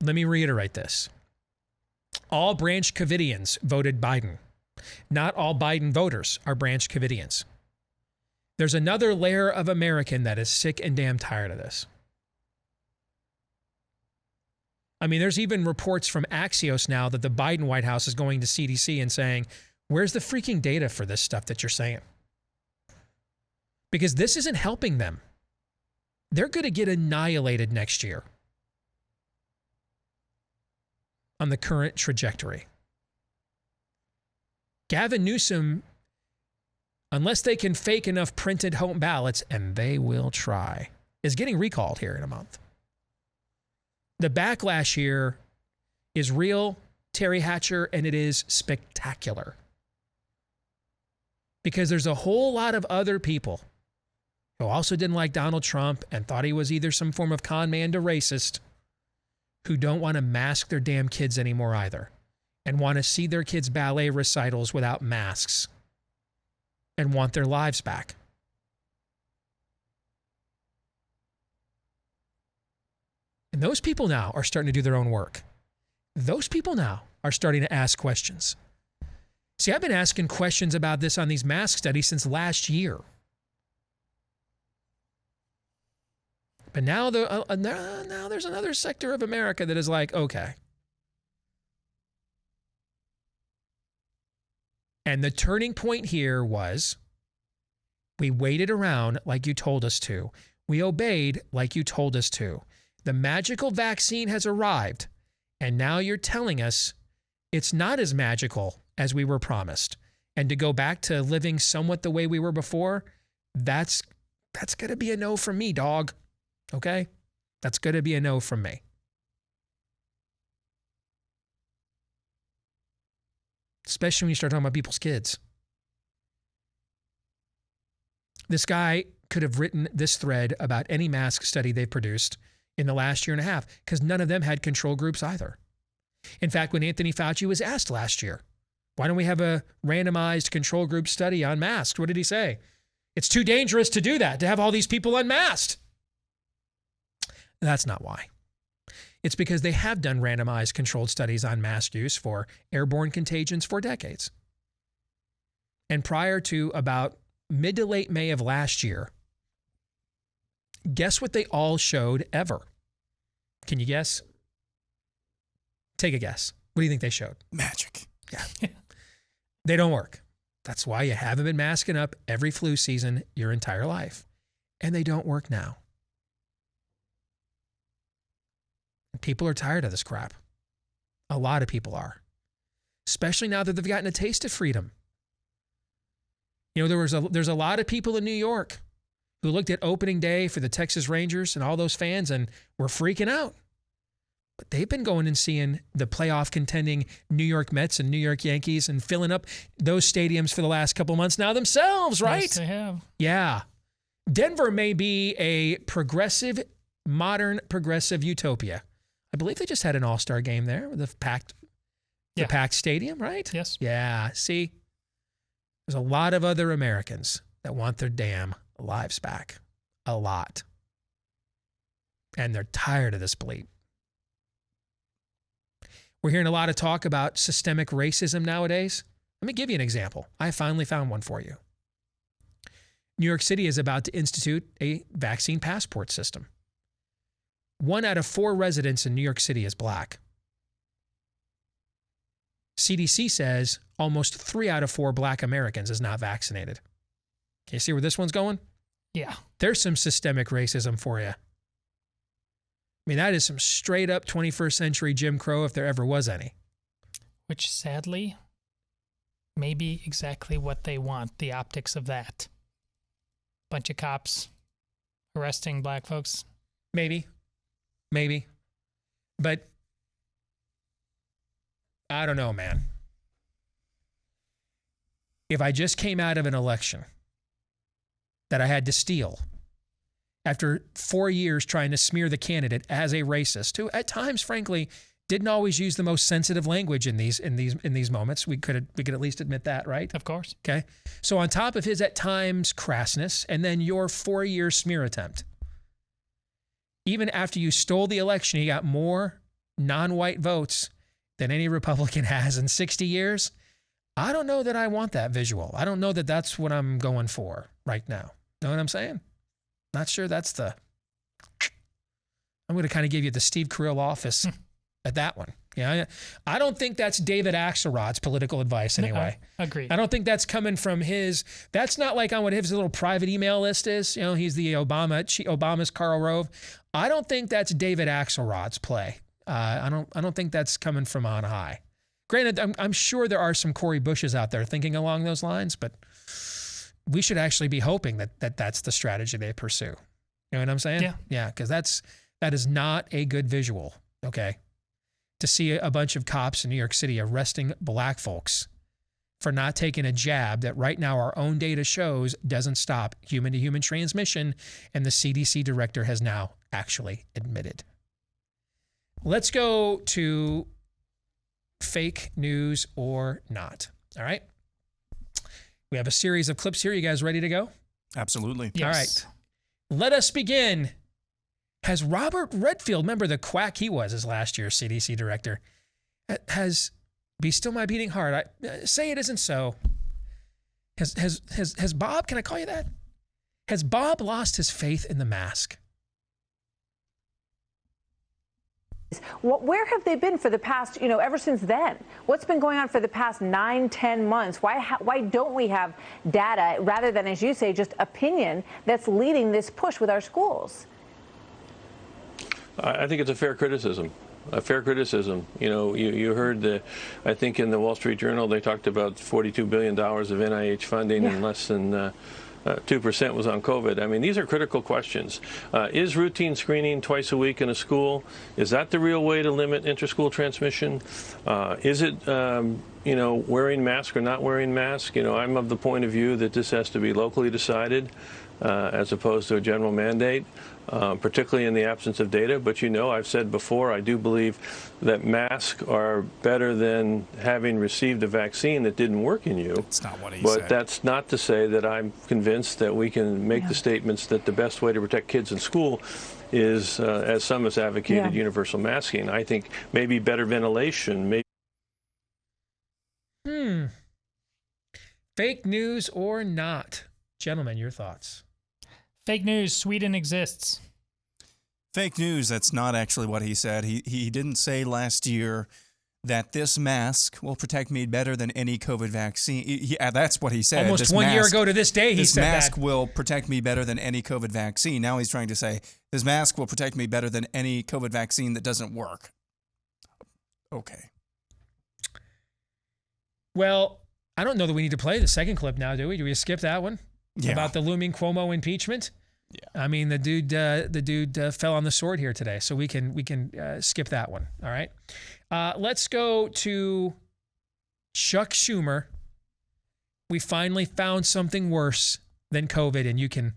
let me reiterate this. All Branch Covidians voted Biden. Not all Biden voters are Branch Covidians. There's another layer of American that is sick and damn tired of this. I mean, there's even reports from Axios now that the Biden White House is going to CDC and saying, where's the freaking data for this stuff that you're saying? Because this isn't helping them. They're going to get annihilated next year on the current trajectory. Gavin Newsom, unless they can fake enough printed home ballots, and they will try, is getting recalled here in a month. The backlash here is real, Terry Hatcher, and it is spectacular. Because there's a whole lot of other people who also didn't like Donald Trump and thought he was either some form of con man to racist, who don't want to mask their damn kids anymore either, and want to see their kids' ballet recitals without masks and want their lives back. And those people now are starting to do their own work. Those people now are starting to ask questions. See, I've been asking questions about this on these mask studies since last year. But now there's another sector of America that is like, okay. And the turning point here was, we waited around like you told us to. We obeyed like you told us to. The magical vaccine has arrived, and now you're telling us it's not as magical as we were promised. And to go back to living somewhat the way we were before, that's That's going to be a no from me, dog. Okay? That's going to be a no from me. Especially when you start talking about people's kids. This guy could have written this thread about any mask study they've produced in the last year and a half, because none of them had control groups either. In fact, when Anthony Fauci was asked last year, why don't we have a randomized control group study on masks? What did he say? It's too dangerous to do that, to have all these people unmasked. That's not why. It's because they have done randomized controlled studies on mask use for airborne contagions for decades. And prior to about mid to late May of last year, guess what they all showed ever? Can you guess? Take a guess. What do you think they showed? Magic. Yeah. They don't work. That's why you haven't been masking up every flu season your entire life. And they don't work now. People are tired of this crap. A lot of people are. Especially now that they've gotten a taste of freedom. You know, there's a lot of people in New York who looked at opening day for the Texas Rangers and all those fans and were freaking out. But they've been going and seeing the playoff contending New York Mets and New York Yankees and filling up those stadiums for the last couple of months now themselves, right? Yes, they have. Yeah. Denver may be a progressive, modern progressive utopia. I believe they just had an all-star game there with the packed stadium, right? Yes. Yeah. See, there's a lot of other Americans that want their damn lives back. A lot. And they're tired of this bleep. We're hearing a lot of talk about systemic racism nowadays. Let me give you an example. I finally found one for you. New York City is about to institute a vaccine passport system. 1 out of 4 residents in New York City is black. CDC says almost 3 out of 4 black Americans is not vaccinated. Can you see where this one's going? Yeah. There's some systemic racism for you. I mean, that is some straight up 21st century Jim Crow if there ever was any. Which sadly may be exactly what they want, the optics of that. Bunch of cops arresting black folks. Maybe. But I don't know, man. If I just came out of an election that I had to steal after 4 years trying to smear the candidate as a racist, who at times, frankly, didn't always use the most sensitive language in these moments. We could at least admit that, right? Of course. Okay. So on top of his at times crassness, and then your 4-year smear attempt, even after you stole the election, you got more non-white votes than any Republican has in 60 years. I don't know that I want that visual. I don't know that that's what I'm going for right now. Know what I'm saying? Not sure that's the... I'm going to kind of give you the Steve Carell office at that one. Yeah, I don't think that's David Axelrod's political advice anyway. Agreed. I don't think that's coming from his. That's not like on what his little private email list is. You know, he's the Obama's Karl Rove. I don't think that's David Axelrod's play. I don't think that's coming from on high. Granted, I'm sure there are some Cori Bushes out there thinking along those lines, but we should actually be hoping that that's the strategy they pursue. You know what I'm saying? Yeah. Yeah, because that is not a good visual. Okay. To see a bunch of cops in New York City arresting black folks for not taking a jab that right now our own data shows doesn't stop human-to-human transmission, and the CDC director has now actually admitted. Let's go to fake news or not. All right? We have a series of clips here. You guys ready to go? Absolutely. Yes. All right. Let us begin. Has Robert Redfield, remember the quack he was as last year's CDC director, be still my beating heart? Say it isn't so. Has Bob, can I call you that? Has Bob lost his faith in the mask? Where have they been for the past, ever since then? What's been going on for the past 9-10 months? Why don't we have data rather than, as you say, just opinion that's leading this push with our schools? I think it's a fair criticism. You know, you heard, I think in the Wall Street Journal, they talked about $42 billion of NIH funding and less than 2% was on COVID. I mean, these are critical questions. Is routine screening twice a week in a school, is that the real way to limit interschool transmission? Is it, wearing mask or not wearing mask? I'm of the point of view that this has to be locally decided as opposed to a general mandate, particularly in the absence of data. But I've said before, I do believe that masks are better than having received a vaccine that didn't work in you. That's not what he said. said. But that's not to say that I'm convinced that we can make the statements that the best way to protect kids in school is, as some has advocated, universal masking. I think maybe better ventilation, maybe. Fake news or not? Gentlemen, your thoughts. Fake news. Sweden exists. Fake news. That's not actually what he said. He didn't say last year that this mask will protect me better than any COVID vaccine. That's what he said. Almost this 1 year ago to this day, he said that. This mask will protect me better than any COVID vaccine. Now he's trying to say this mask will protect me better than any COVID vaccine that doesn't work. Okay. Well, I don't know that we need to play the second clip now, do we? Do we skip that one? Yeah. About the looming Cuomo impeachment? Yeah. I mean, the dude fell on the sword here today, so we can skip that one. All right. Let's go to Chuck Schumer. We finally found something worse than COVID, and you can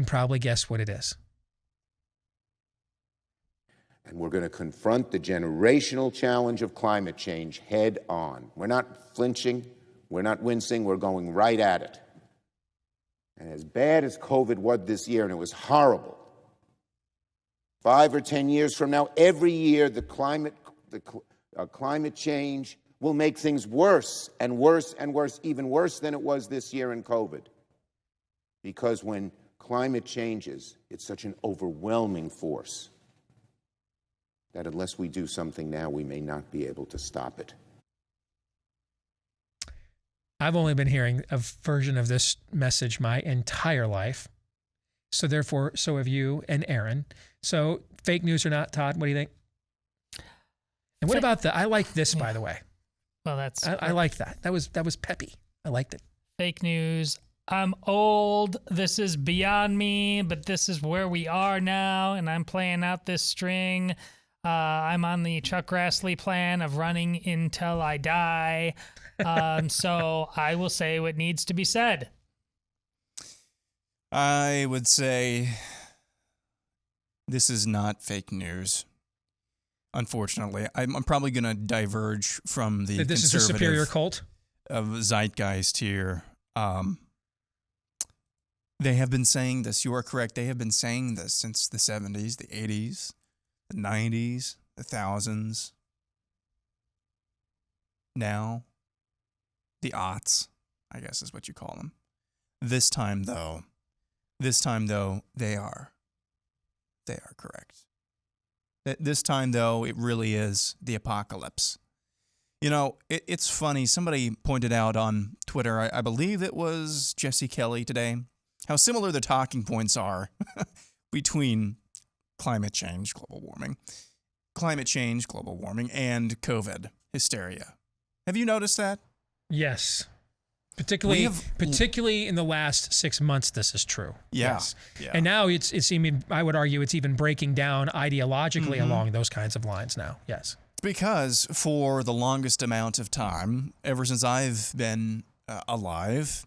probably guess what it is. And we're going to confront the generational challenge of climate change head on. We're not flinching. We're not wincing. We're going right at it. And as bad as COVID was this year, and it was horrible, 5 or 10 years from now, every year the climate change will make things worse and worse and worse, even worse than it was this year in COVID. Because when climate changes, it's such an overwhelming force that unless we do something now, we may not be able to stop it. I've only been hearing a version of this message my entire life. So therefore, so have you and Aaron. So fake news or not, Todd, what do you think? And what about I like this, by the way. Well, that's... I like that. That was peppy. I liked it. Fake news. I'm old. This is beyond me, but this is where we are now, and I'm playing out this string. I'm on the Chuck Grassley plan of running until I die. So I will say what needs to be said. I would say this is not fake news. Unfortunately, I'm probably going to diverge from the this is a superior cult of zeitgeist here. They have been saying this. You are correct. They have been saying this since the 70s, the 80s, the 90s, the thousands. Now, the aughts, I guess is what you call them. This time, though, they are correct. This time, though, it really is the apocalypse. You know, it's funny. Somebody pointed out on Twitter, I believe it was Jesse Kelly today, how similar the talking points are between climate change, global warming, and COVID hysteria. Have you noticed that? Yes. Particularly in the last 6 months, this is true. Yeah. Yes. Yeah. And now it's even, I would argue it's even breaking down ideologically along those kinds of lines now. Yes. Because for the longest amount of time, ever since I've been alive,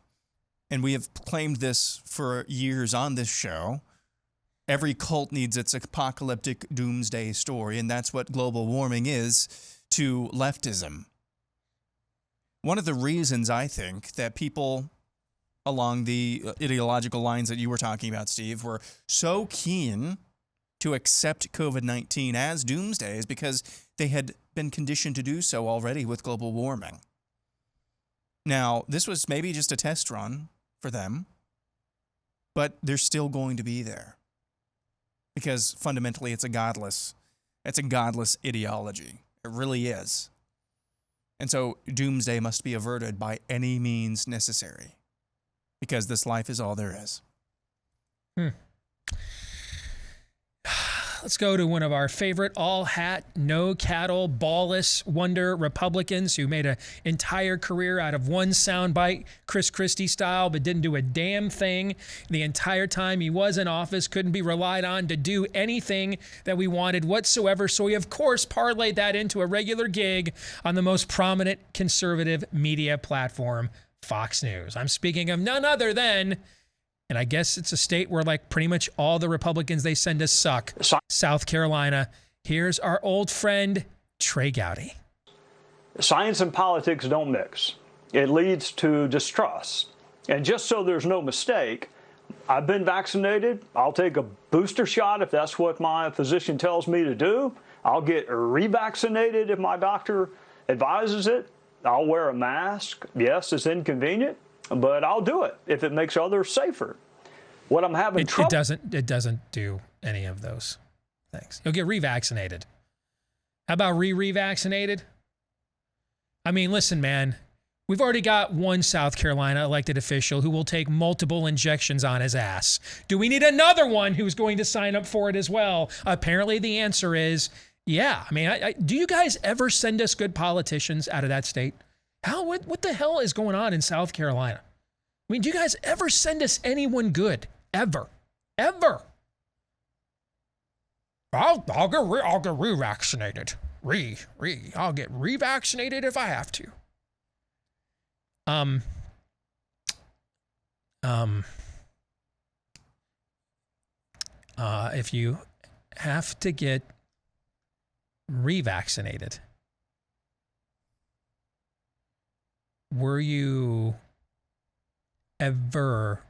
and we have claimed this for years on this show, every cult needs its apocalyptic doomsday story, and that's what global warming is to leftism. One of the reasons I think that people along the ideological lines that you were talking about, Steve, were so keen to accept COVID-19 as doomsday is because they had been conditioned to do so already with global warming. Now, this was maybe just a test run for them, but they're still going to be there because fundamentally it's a godless ideology. It really is. And so doomsday must be averted by any means necessary because this life is all there is. Let's go to one of our favorite all-hat, no-cattle, ballless wonder Republicans who made an entire career out of one soundbite, Chris Christie style, but didn't do a damn thing the entire time he was in office, couldn't be relied on to do anything that we wanted whatsoever. So he, of course, parlayed that into a regular gig on the most prominent conservative media platform, Fox News. I'm speaking of none other than... and I guess it's a state where like pretty much all the Republicans they send us suck. South Carolina. Here's our old friend, Trey Gowdy. Science and politics don't mix. It leads to distrust. And just so there's no mistake, I've been vaccinated. I'll take a booster shot if that's what my physician tells me to do. I'll get revaccinated if my doctor advises it. I'll wear a mask. Yes, it's inconvenient, but I'll do it if it makes others safer. What I'm having trouble... It doesn't do any of those things. You'll get revaccinated. How about re-vaccinated? I mean, listen, man. We've already got one South Carolina elected official who will take multiple injections on his ass. Do we need another one who's going to sign up for it as well? Apparently the answer is, yeah. I mean, do you guys ever send us good politicians out of that state? What the hell is going on in South Carolina? I mean, do you guys ever send us anyone good? Ever. I'll get re-vaccinated. I'll get re-vaccinated if I have to. If you have to get re-vaccinated, were you ever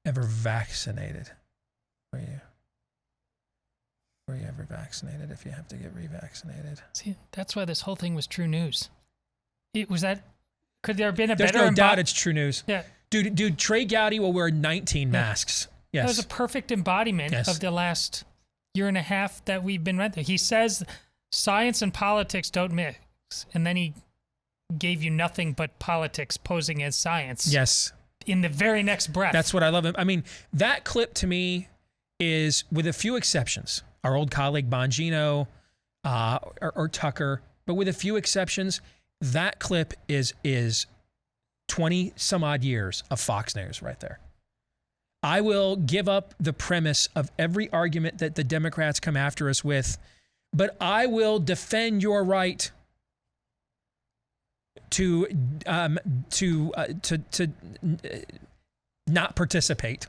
vaccinated? Were you ever vaccinated if you have to get revaccinated? See, that's why this whole thing was true news. Could there have been a There's better... no doubt it's true news. Yeah. Dude, Trey Gowdy will wear 19 masks. Yes. That was a perfect embodiment of the last year and a half that we've been right there. He says science and politics don't mix, and then he gave you nothing but politics posing as science. Yes. In the very next breath. That's what I love. I mean, that clip to me is, with a few exceptions, our old colleague Bongino or Tucker, but with a few exceptions, that clip is 20 some odd years of Fox News right there. I will give up the premise of every argument that the Democrats come after us with, but I will defend your right to not participate.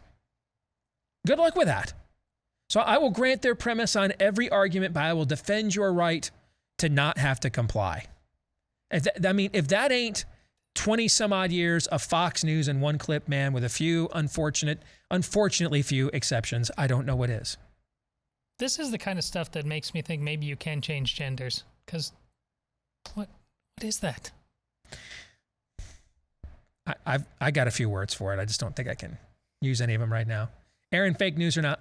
Good luck with that. So I will grant their premise on every argument, but I will defend your right to not have to comply. If that ain't 20 some odd years of Fox News in one clip, man, with a few unfortunately few exceptions, I don't know what is. This is the kind of stuff that makes me think maybe you can change genders. Because what is that? I got a few words for it. I just don't think I can use any of them right now. Aaron, fake news or not?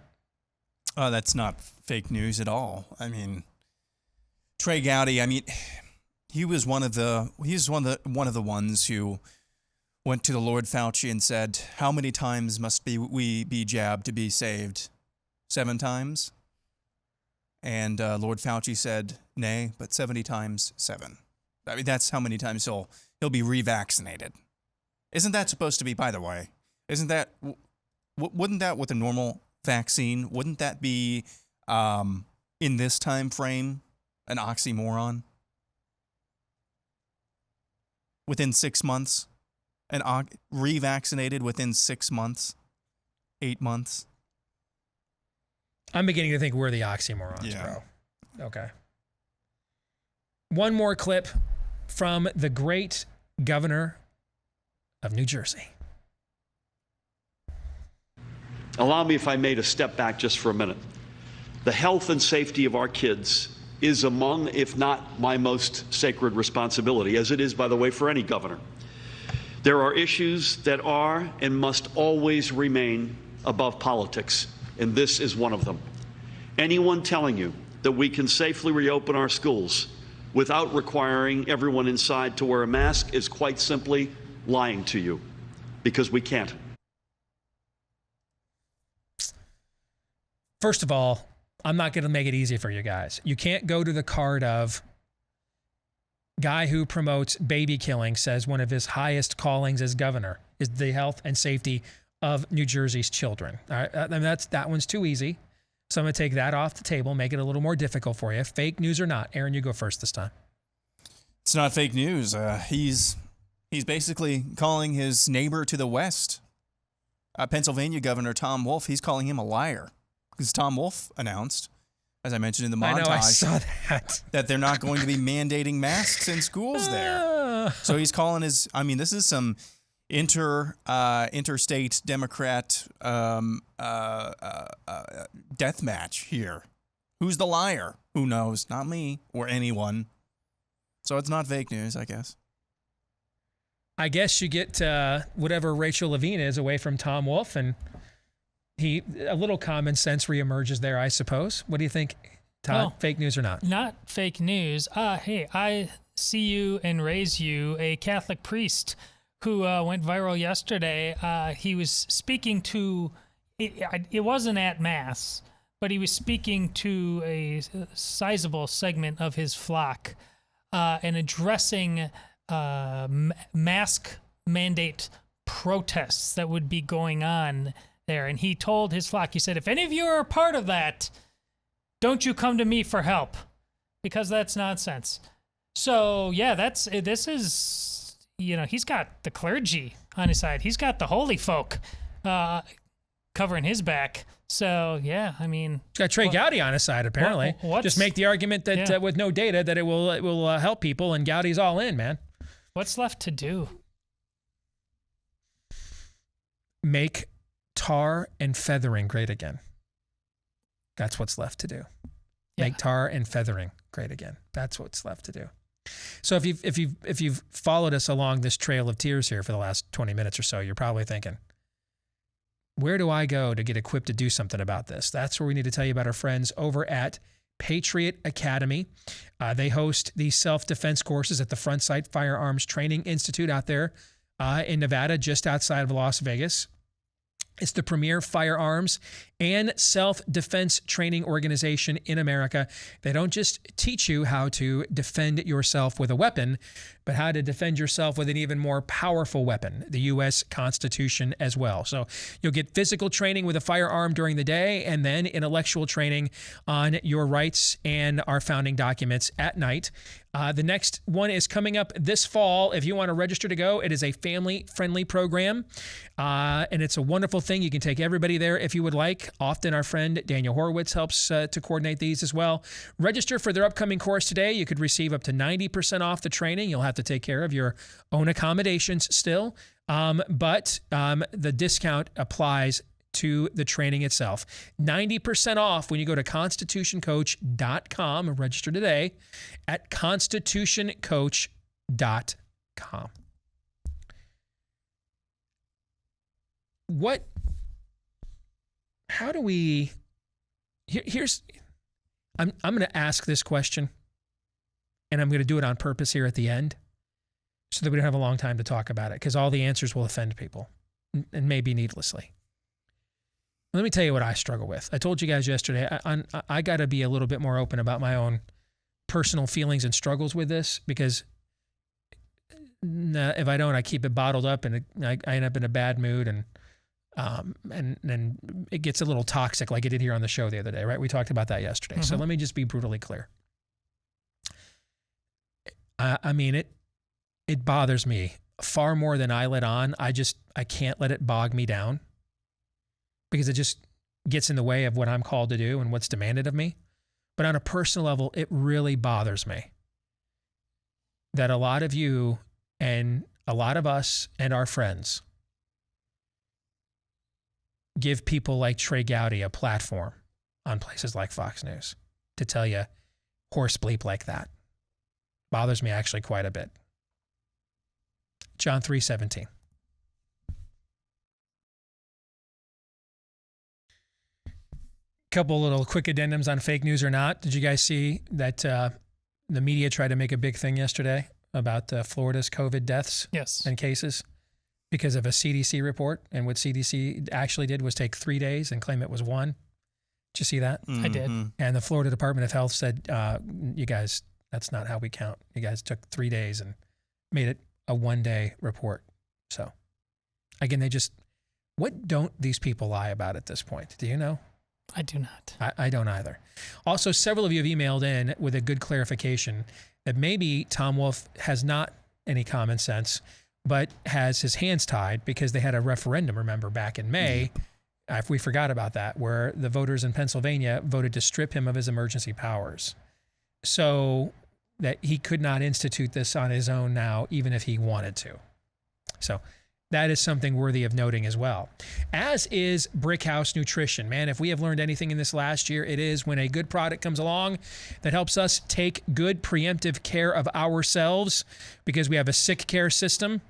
That's not fake news at all. I mean, Trey Gowdy, he was one of the ones who went to the Lord Fauci and said, "How many times must we be jabbed to be saved? 7 times?" And Lord Fauci said, "Nay, but 70 times 7." I mean, that's how many times he'll be revaccinated. Isn't that supposed to be, by the way? Wouldn't that with a normal vaccine, wouldn't that be in this time frame an oxymoron? Within 6 months, revaccinated within 6 months, 8 months. I'm beginning to think we're the oxymorons, bro. Okay. One more clip from the great governor of New Jersey. Allow me, if I may, to step back just for a minute. The health and safety of our kids is among, if not my most sacred responsibility, as it is, by the way, for any governor. There are issues that are and must always remain above politics, and this is one of them. Anyone telling you that we can safely reopen our schools without requiring everyone inside to wear a mask is quite simply lying to you, because we can't. First of all, I'm not going to make it easy for you guys. You can't go to the card of guy who promotes baby killing says one of his highest callings as governor is the health and safety of New Jersey's children. All right, I mean, that one's too easy. So I'm going to take that off the table, make it a little more difficult for you. Fake news or not. Aaron, you go first this time. It's not fake news. He's basically calling his neighbor to the west, Pennsylvania Governor Tom Wolf. He's calling him a liar because Tom Wolf announced, as I mentioned in the montage, I saw that they're not going to be mandating masks in schools there. So he's calling his. I mean, this is some interstate Democrat death match here. Who's the liar? Who knows? Not me or anyone. So it's not fake news, I guess. I guess you get whatever Rachel Levine is away from Tom Wolf, and a little common sense reemerges there, I suppose. What do you think, Todd? Well, fake news or not? Not fake news. Hey, I see you and raise you, a Catholic priest who went viral yesterday. He was speaking to, it wasn't at Mass, but he was speaking to a sizable segment of his flock and addressing mask mandate protests that would be going on there. And he told his flock, he said, if any of you are a part of that, don't you come to me for help, because that's nonsense. So yeah, this is, he's got the clergy on his side. He's got the holy folk covering his back. So yeah, I mean, he's got Trey Gowdy on his side apparently. Just make the argument that with no data that it will help people, and Gowdy's all in, man. What's left to do? Make tar and feathering great again. That's what's left to do. Yeah. Make tar and feathering great again. That's what's left to do. So if you've followed us along this trail of tears here for the last 20 minutes or so, you're probably thinking, where do I go to get equipped to do something about this? That's where we need to tell you about our friends over at Patriot Academy. They host these self-defense courses at the Frontsight Firearms Training Institute out there in Nevada, just outside of Las Vegas. It's the premier firearms and self-defense training organization in America. They don't just teach you how to defend yourself with a weapon, but how to defend yourself with an even more powerful weapon, the U.S. Constitution as well. So you'll get physical training with a firearm during the day, and then intellectual training on your rights and our founding documents at night. The next one is coming up this fall. If you want to register to go, it is a family-friendly program, and it's a wonderful thing. You can take everybody there if you would like. Often our friend Daniel Horowitz helps to coordinate these as well. Register for their upcoming course today. You could receive up to 90% off the training. You'll have to take care of your own accommodations still, but the discount applies to the training itself. 90% off when you go to constitutioncoach.com and register today at constitutioncoach.com. How do we, I'm going to ask this question, and I'm going to do it on purpose here at the end so that we don't have a long time to talk about it, because all the answers will offend people, and maybe needlessly. Let me tell you what I struggle with. I told you guys yesterday, I got to be a little bit more open about my own personal feelings and struggles with this, because if I don't, I keep it bottled up, and I end up in a bad mood, and it gets a little toxic, like it did here on the show the other day, right? We talked about that yesterday. Mm-hmm. So let me just be brutally clear. I mean, it bothers me far more than I let on. I can't let it bog me down, because it just gets in the way of what I'm called to do and what's demanded of me. But on a personal level, it really bothers me that a lot of you and a lot of us and our friends give people like Trey Gowdy a platform on places like Fox News to tell you horse bleep like that. Bothers me actually quite a bit. John 3:17. Couple little quick addendums on fake news or not. Did you guys see that the media tried to make a big thing yesterday about Florida's COVID deaths and cases because of a CDC report? And what CDC actually did was take 3 days and claim it was one. Did you see that? I did. And the Florida Department of Health said, you guys, that's not how we count. You guys took 3 days and made it a 1-day report. So, again, what don't these people lie about at this point? Do you know? I do not. I don't either. Also, several of you have emailed in with a good clarification that maybe Tom Wolf has not any common sense, but has his hands tied because they had a referendum, remember, back in May. If we forgot about that, where the voters in Pennsylvania voted to strip him of his emergency powers. So that he could not institute this on his own now, even if he wanted to. So that is something worthy of noting as well. As is Brickhouse Nutrition. Man, if we have learned anything in this last year, it is when a good product comes along that helps us take good preemptive care of ourselves because we have a sick care system.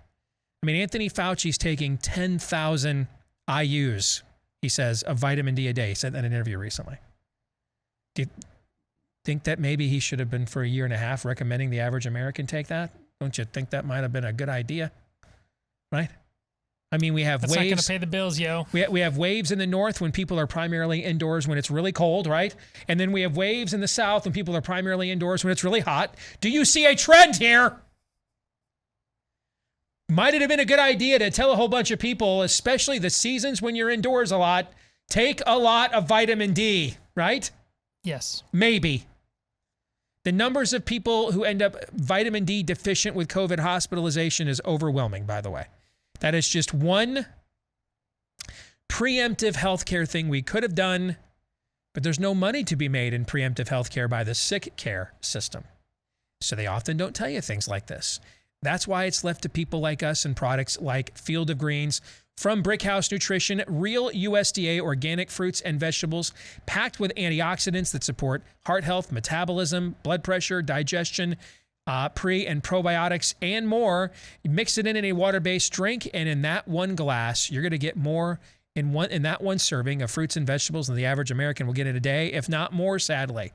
I mean, Anthony Fauci's taking 10,000 IUs, he says, of vitamin D a day. He said that in an interview recently. Do you think that maybe he should have been for a year and a half recommending the average American take that? Don't you think that might have been a good idea? Right? I mean, we have That's waves. not going to pay the bills, yo. We have waves in the north when people are primarily indoors when it's really cold, right? And then we have waves in the south when people are primarily indoors when it's really hot. Do you see a trend here? Might it have been a good idea to tell a whole bunch of people, especially the seasons when you're indoors a lot, take a lot of vitamin D, right? Yes. Maybe. The numbers of people who end up vitamin D deficient with COVID hospitalization is overwhelming, by the way. That is just one preemptive healthcare thing we could have done, but there's no money to be made in preemptive healthcare by the sick care system. So they often don't tell you things like this. That's why it's left to people like us and products like Field of Greens from Brickhouse Nutrition, real USDA organic fruits and vegetables packed with antioxidants that support heart health, metabolism, blood pressure, digestion, pre and probiotics, and more. You mix it in a water-based drink, and in that one glass, you're going to get more in that one serving of fruits and vegetables than the average American will get in a day, if not more, sadly.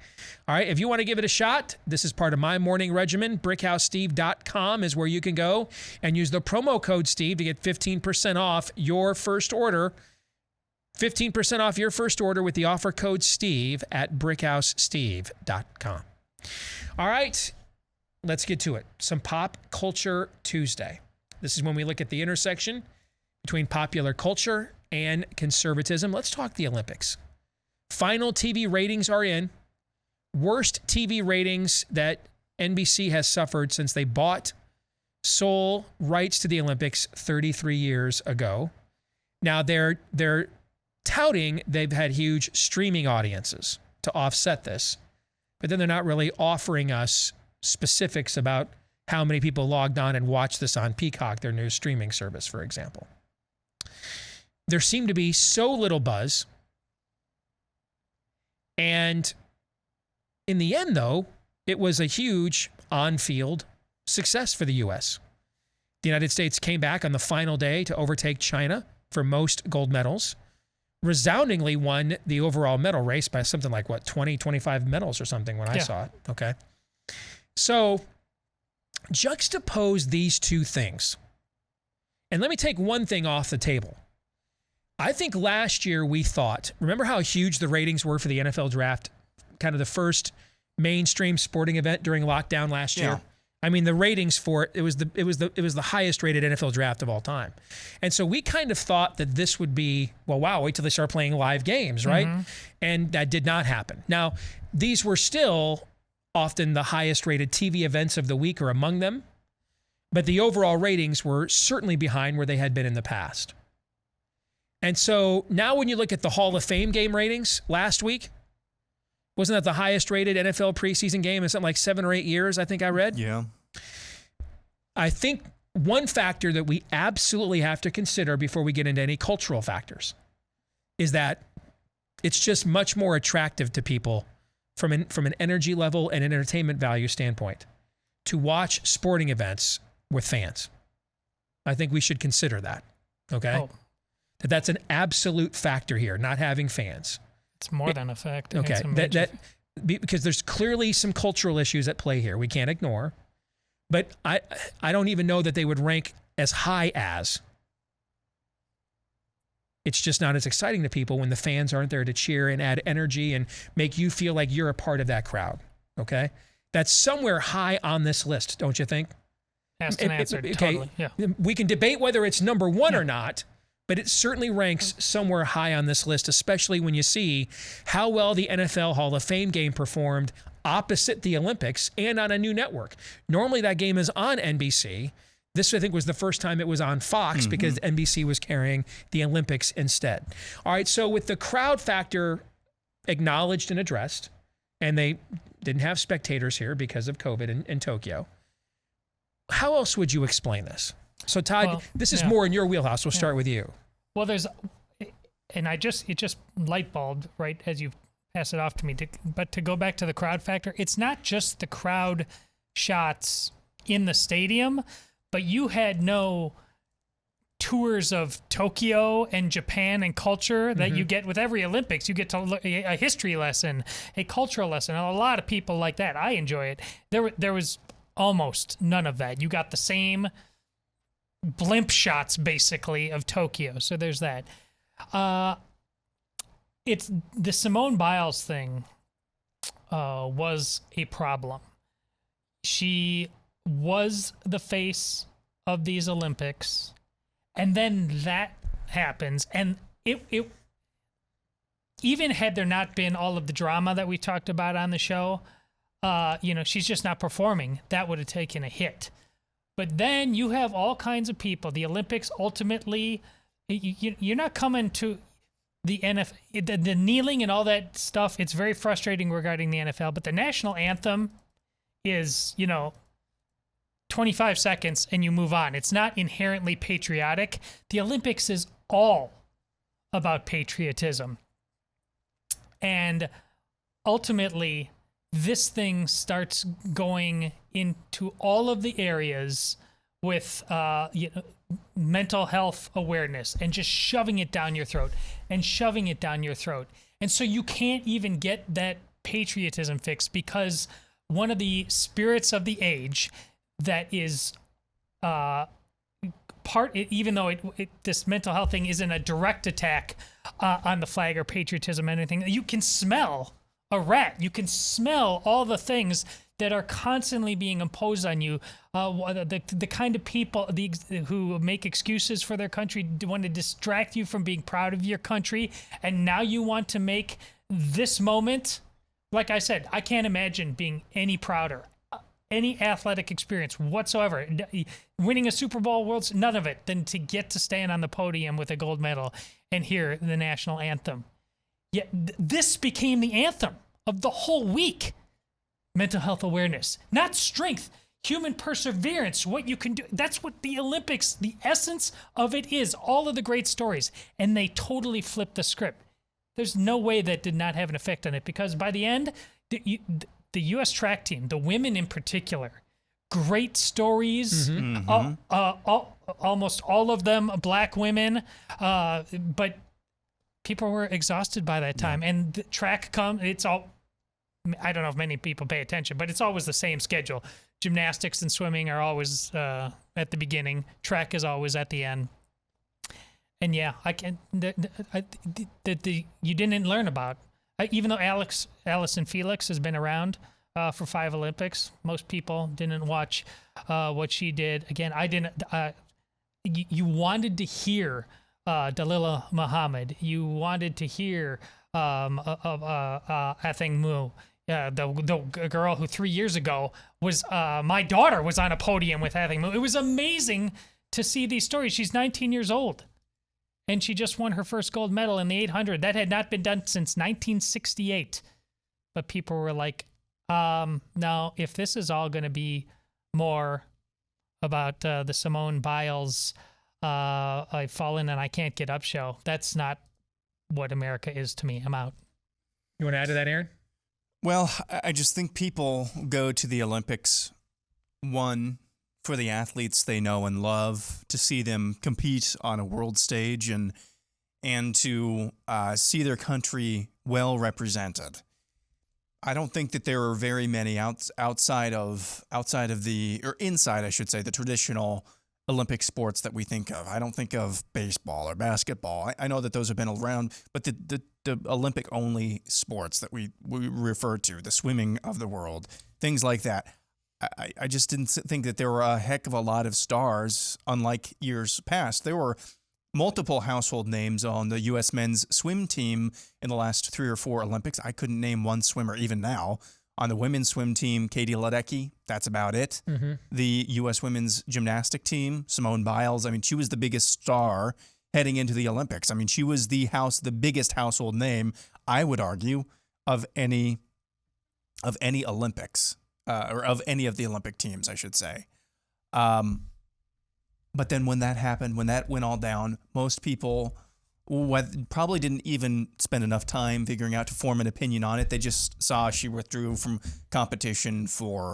All right, if you want to give it a shot, this is part of my morning regimen. BrickHouseSteve.com is where you can go and use the promo code Steve to get 15% off your first order. 15% off your first order with the offer code Steve at BrickHouseSteve.com. All right, let's get to it. Some Pop Culture Tuesday. This is when we look at the intersection between popular culture and conservatism. Let's talk the Olympics. Final TV ratings are in. Worst TV ratings that NBC has suffered since they bought sole rights to the Olympics 33 years ago. Now they're touting they've had huge streaming audiences to offset this, but then they're not really offering us specifics about how many people logged on and watched this on Peacock, their new streaming service, for example. There seemed to be so little buzz. And in the end, though, it was a huge on-field success for the U.S. The United States came back on the final day to overtake China for most gold medals, resoundingly won the overall medal race by something like, 20, 25 medals or something when I saw it. Okay. So juxtapose these two things. And let me take one thing off the table. I think last year we thought, remember how huge the ratings were for the NFL draft, kind of the first mainstream sporting event during lockdown last year? I mean, the ratings for it was the highest rated NFL draft of all time. And so we kind of thought that this would be, well, wow, wait till they start playing live games, right? Mm-hmm. And that did not happen. Now, these were still often the highest rated TV events of the week or among them, but the overall ratings were certainly behind where they had been in the past. And so now when you look at the Hall of Fame game ratings last week, wasn't that the highest rated NFL preseason game in something like 7 or 8 years, I think I read? Yeah. I think one factor that we absolutely have to consider before we get into any cultural factors is that it's just much more attractive to people from an energy level and an entertainment value standpoint to watch sporting events with fans. I think we should consider that, okay? Oh. That's an absolute factor here, not having fans. It's more than a factor. Okay, because there's clearly some cultural issues at play here we can't ignore. But I don't even know that they would rank as high as It's just not as exciting to people when the fans aren't there to cheer and add energy and make you feel like you're a part of that crowd. Okay? That's somewhere high on this list, don't you think? Asked and answered, totally. Yeah. We can debate whether it's number one or not, but it certainly ranks somewhere high on this list, especially when you see how well the NFL Hall of Fame game performed opposite the Olympics and on a new network. Normally that game is on NBC. This, I think, was the first time it was on Fox because NBC was carrying the Olympics instead. All right, so with the crowd factor acknowledged and addressed, and they didn't have spectators here because of COVID in Tokyo, how else would you explain this? So, Todd, this is more in your wheelhouse. We'll start with you. Well, it just light bulbed right as you pass it off to me. But to go back to the crowd factor, it's not just the crowd shots in the stadium, but you had no tours of Tokyo and Japan and culture that you get with every Olympics. You get to look a history lesson, a cultural lesson, and a lot of people like that. I enjoy it. There was almost none of that. You got the same blimp shots basically of Tokyo. So there's that. It's the Simone Biles thing was a problem. She was the face of these Olympics, and then that happens, and it even had there not been all of the drama that we talked about on the show, she's just not performing, that would have taken a hit. But then you have all kinds of people. The Olympics ultimately, you're not coming to the NFL, the kneeling and all that stuff. It's very frustrating regarding the NFL, but the national anthem is, 25 seconds and you move on. It's not inherently patriotic. The Olympics is all about patriotism. And ultimately, this thing starts going into all of the areas with mental health awareness and just shoving it down your throat and shoving it down your throat. And so you can't even get that patriotism fix because one of the spirits of the age that is even though this mental health thing isn't a direct attack on the flag or patriotism or anything, you can smell a rat. You can smell all the things that are constantly being imposed on you. The kind of people who make excuses for their country want to distract you from being proud of your country. And now you want to make this moment, like I said, I can't imagine being any prouder, any athletic experience whatsoever, winning a Super Bowl, none of it, than to get to stand on the podium with a gold medal and hear the national anthem. Yet this became the anthem of the whole week. Mental health awareness, not strength, human perseverance, what you can do. That's what the Olympics, the essence of it is, all of the great stories. And they totally flipped the script. There's no way that did not have an effect on it, because by the end, the U.S. track team, the women in particular, great stories, almost all of them Black women, but people were exhausted by that time. And the track it's all, I don't know if many people pay attention, but it's always the same schedule. Gymnastics and swimming are always at the beginning. Track is always at the end. And yeah, you didn't learn about, even though Allison Felix has been around for 5 Olympics, most people didn't watch what she did. Again, I didn't. You wanted to hear Dalila Muhammad. You wanted to hear Athing Mu. The girl who 3 years ago was my daughter was on a podium with Athing Mu. It was amazing to see these stories. She's 19 years old, and she just won her first gold medal in the 800. That had not been done since 1968. But people were like, no, if this is all going to be more about the Simone Biles I've fallen and I can't get up show, that's not what America is to me. I'm out. You want to add to that, Aaron? Well, I just think people go to the Olympics, one, for the athletes they know and love, to see them compete on a world stage and to see their country well represented. I don't think that there are very many outside of the, or inside, I should say, the traditional Olympic sports that we think of. I don't think of baseball or basketball. I know that those have been around, but the Olympic-only sports that we refer to, the swimming of the world, things like that, I just didn't think that there were a heck of a lot of stars, unlike years past. There were multiple household names on the U.S. men's swim team in the last 3 or 4 Olympics. I couldn't name one swimmer even now. On the women's swim team, Katie Ledecky, that's about it. Mm-hmm. The U.S. women's gymnastic team, Simone Biles, I mean, she was the biggest star heading into the Olympics. I mean, she was the biggest household name, I would argue, of any Olympics, or of any of the Olympic teams, I should say. But then when that happened, when that went all down, most people probably didn't even spend enough time figuring out to form an opinion on it. They just saw she withdrew from competition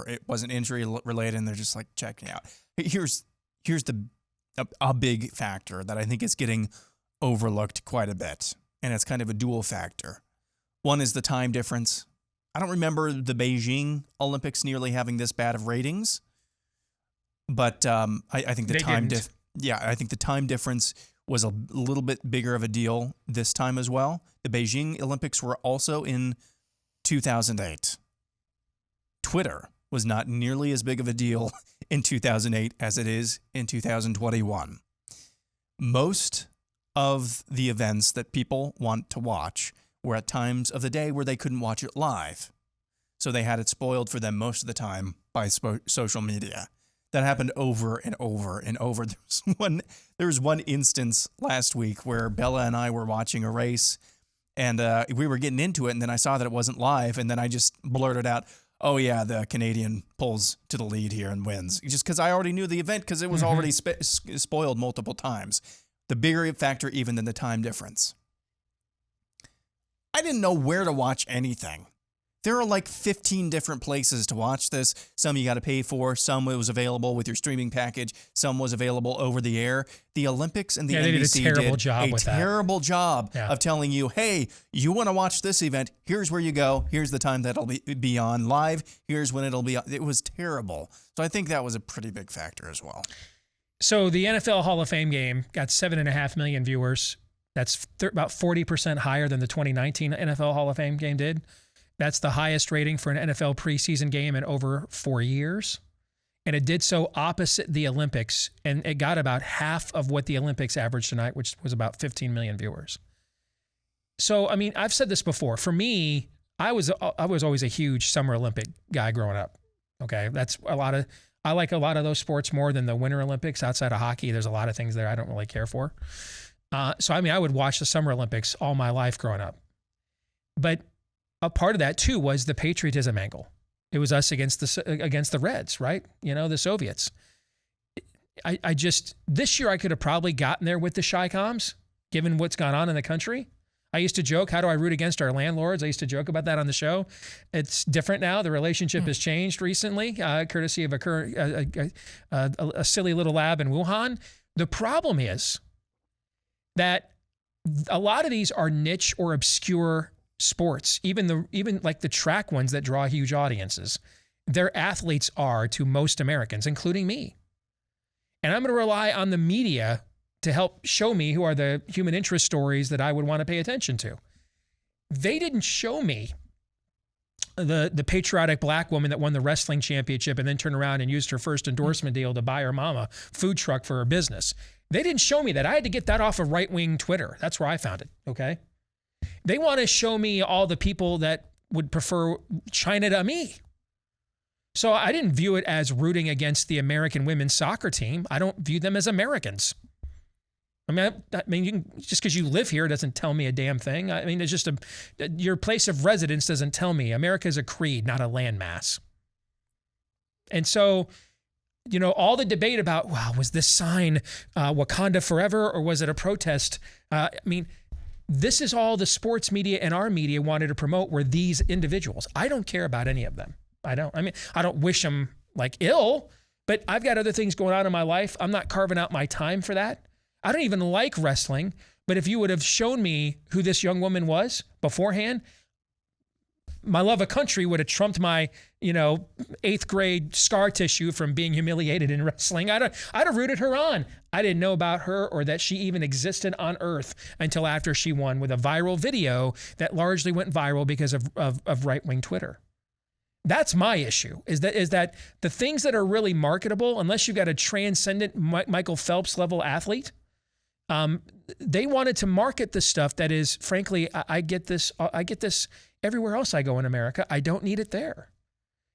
it wasn't injury related, and they're just like checking out. Here's a big factor that I think is getting overlooked quite a bit, and it's kind of a dual factor. One is the time difference. I don't remember the Beijing Olympics nearly having this bad of ratings, but I think the I think the time difference was a little bit bigger of a deal this time as well. The Beijing Olympics were also in 2008. Twitter was not nearly as big of a deal in 2008 as it is in 2021. Most of the events that people want to watch were at times of the day where they couldn't watch it live. So they had it spoiled for them most of the time by social media. That happened over and over and over. There was one instance last week where Bella and I were watching a race, and we were getting into it, and then I saw that it wasn't live, and then I just blurted out, "Oh yeah, the Canadian pulls to the lead here and wins," just because I already knew the event because it was already spoiled multiple times. The bigger factor even than the time difference. I didn't know where to watch anything. There are like 15 different places to watch this. Some you got to pay for. Some it was available with your streaming package. Some was available over the air. The Olympics and the NBC they did a terrible job of telling you, hey, you want to watch this event, here's where you go. Here's the time that'll be on live. Here's when it'll be on. It was terrible. So I think that was a pretty big factor as well. So the NFL Hall of Fame game got 7.5 million viewers. That's about 40% higher than the 2019 NFL Hall of Fame game did. That's the highest rating for an NFL preseason game in over 4 years. And it did so opposite the Olympics. And it got about half of what the Olympics averaged tonight, which was about 15 million viewers. So, I mean, I've said this before. For me, I was always a huge Summer Olympic guy growing up. Okay. I like a lot of those sports more than the Winter Olympics. Outside of hockey, there's a lot of things there I don't really care for. So, I mean, I would watch the Summer Olympics all my life growing up. But a part of that too was the patriotism angle. It was us against the Reds, right? You know, the Soviets. I just, this year I could have probably gotten there with the Chi-Coms, given what's gone on in the country. I used to joke, how do I root against our landlords? I used to joke about that on the show. It's different now. The relationship has changed recently, courtesy of a silly little lab in Wuhan. The problem is that a lot of these are niche or obscure sports, even like the track ones that draw huge audiences. Their athletes are to most Americans, including me. And I'm going to rely on the media to help show me who are the human interest stories that I would want to pay attention to. They didn't show me the patriotic black woman that won the wrestling championship and then turned around and used her first endorsement deal to buy her mama food truck for her business. They didn't show me that. I had to get that off of right-wing Twitter. That's where I found it, okay? They want to show me all the people that would prefer China to me. So I didn't view it as rooting against the American women's soccer team. I don't view them as Americans. I mean, just because you live here doesn't tell me a damn thing. I mean, it's just your place of residence doesn't tell me. America is a creed, not a landmass. And so, you know, all the debate about, wow, was this sign Wakanda forever or was it a protest? I mean, this is all the sports media and our media wanted to promote were these individuals. I don't care about any of them. I don't wish them like ill, but I've got other things going on in my life. I'm not carving out my time for that. I don't even like wrestling, but if you would have shown me who this young woman was beforehand, my love of country would have trumped my, 8th grade scar tissue from being humiliated in wrestling. I'd have rooted her on. I didn't know about her or that she even existed on Earth until after she won with a viral video that largely went viral because of right-wing Twitter. That's my issue, is that the things that are really marketable, unless you've got a transcendent Michael Phelps level athlete, they wanted to market the stuff that is, frankly, I get this everywhere else I go in America. I don't need it there.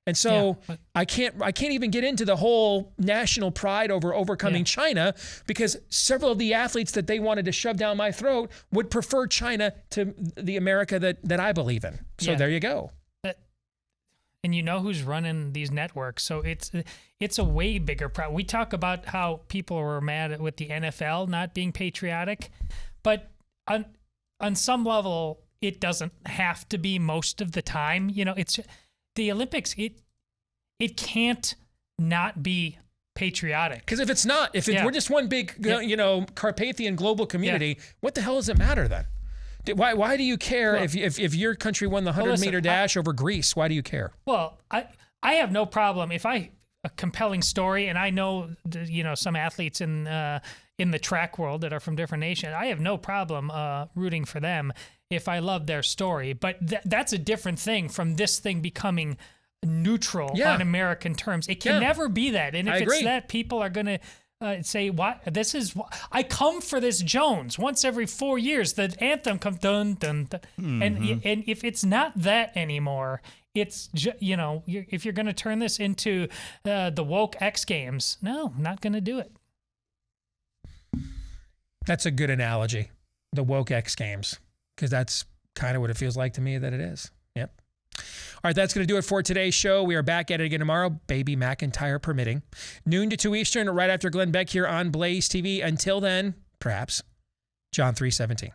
And so I can't even get into the whole national pride over overcoming China, because several of the athletes that they wanted to shove down my throat would prefer China to the America that I believe in. So there you go. And you know who's running these networks, so it's a way bigger problem. We talk about how people were mad with the NFL not being patriotic, but on some level, it doesn't have to be most of the time. It's the Olympics. It can't not be patriotic. Because if it's not, we're just one big, Carpathian global community, what the hell does it matter then? Why do you care if your country won the 100-meter dash over Greece? Why do you care? Well, I have no problem if a compelling story, and I know some athletes in the track world that are from different nations. I have no problem rooting for them if I love their story. But that's a different thing from this thing becoming neutral on American terms. It can never be that. And if it's that, people are going to say, "What? I come for this Jones once every 4 years. The anthem comes dun dun dun," and if it's not that anymore, it's if you're going to turn this into the woke X Games, no, I'm not going to do it. That's a good analogy, the woke X Games, because that's kind of what it feels like to me that it is. Yep. All right, that's going to do it for today's show. We are back at it again tomorrow, baby McIntyre permitting. Noon to 2 Eastern, right after Glenn Beck here on Blaze TV. Until then, perhaps, John 3:17.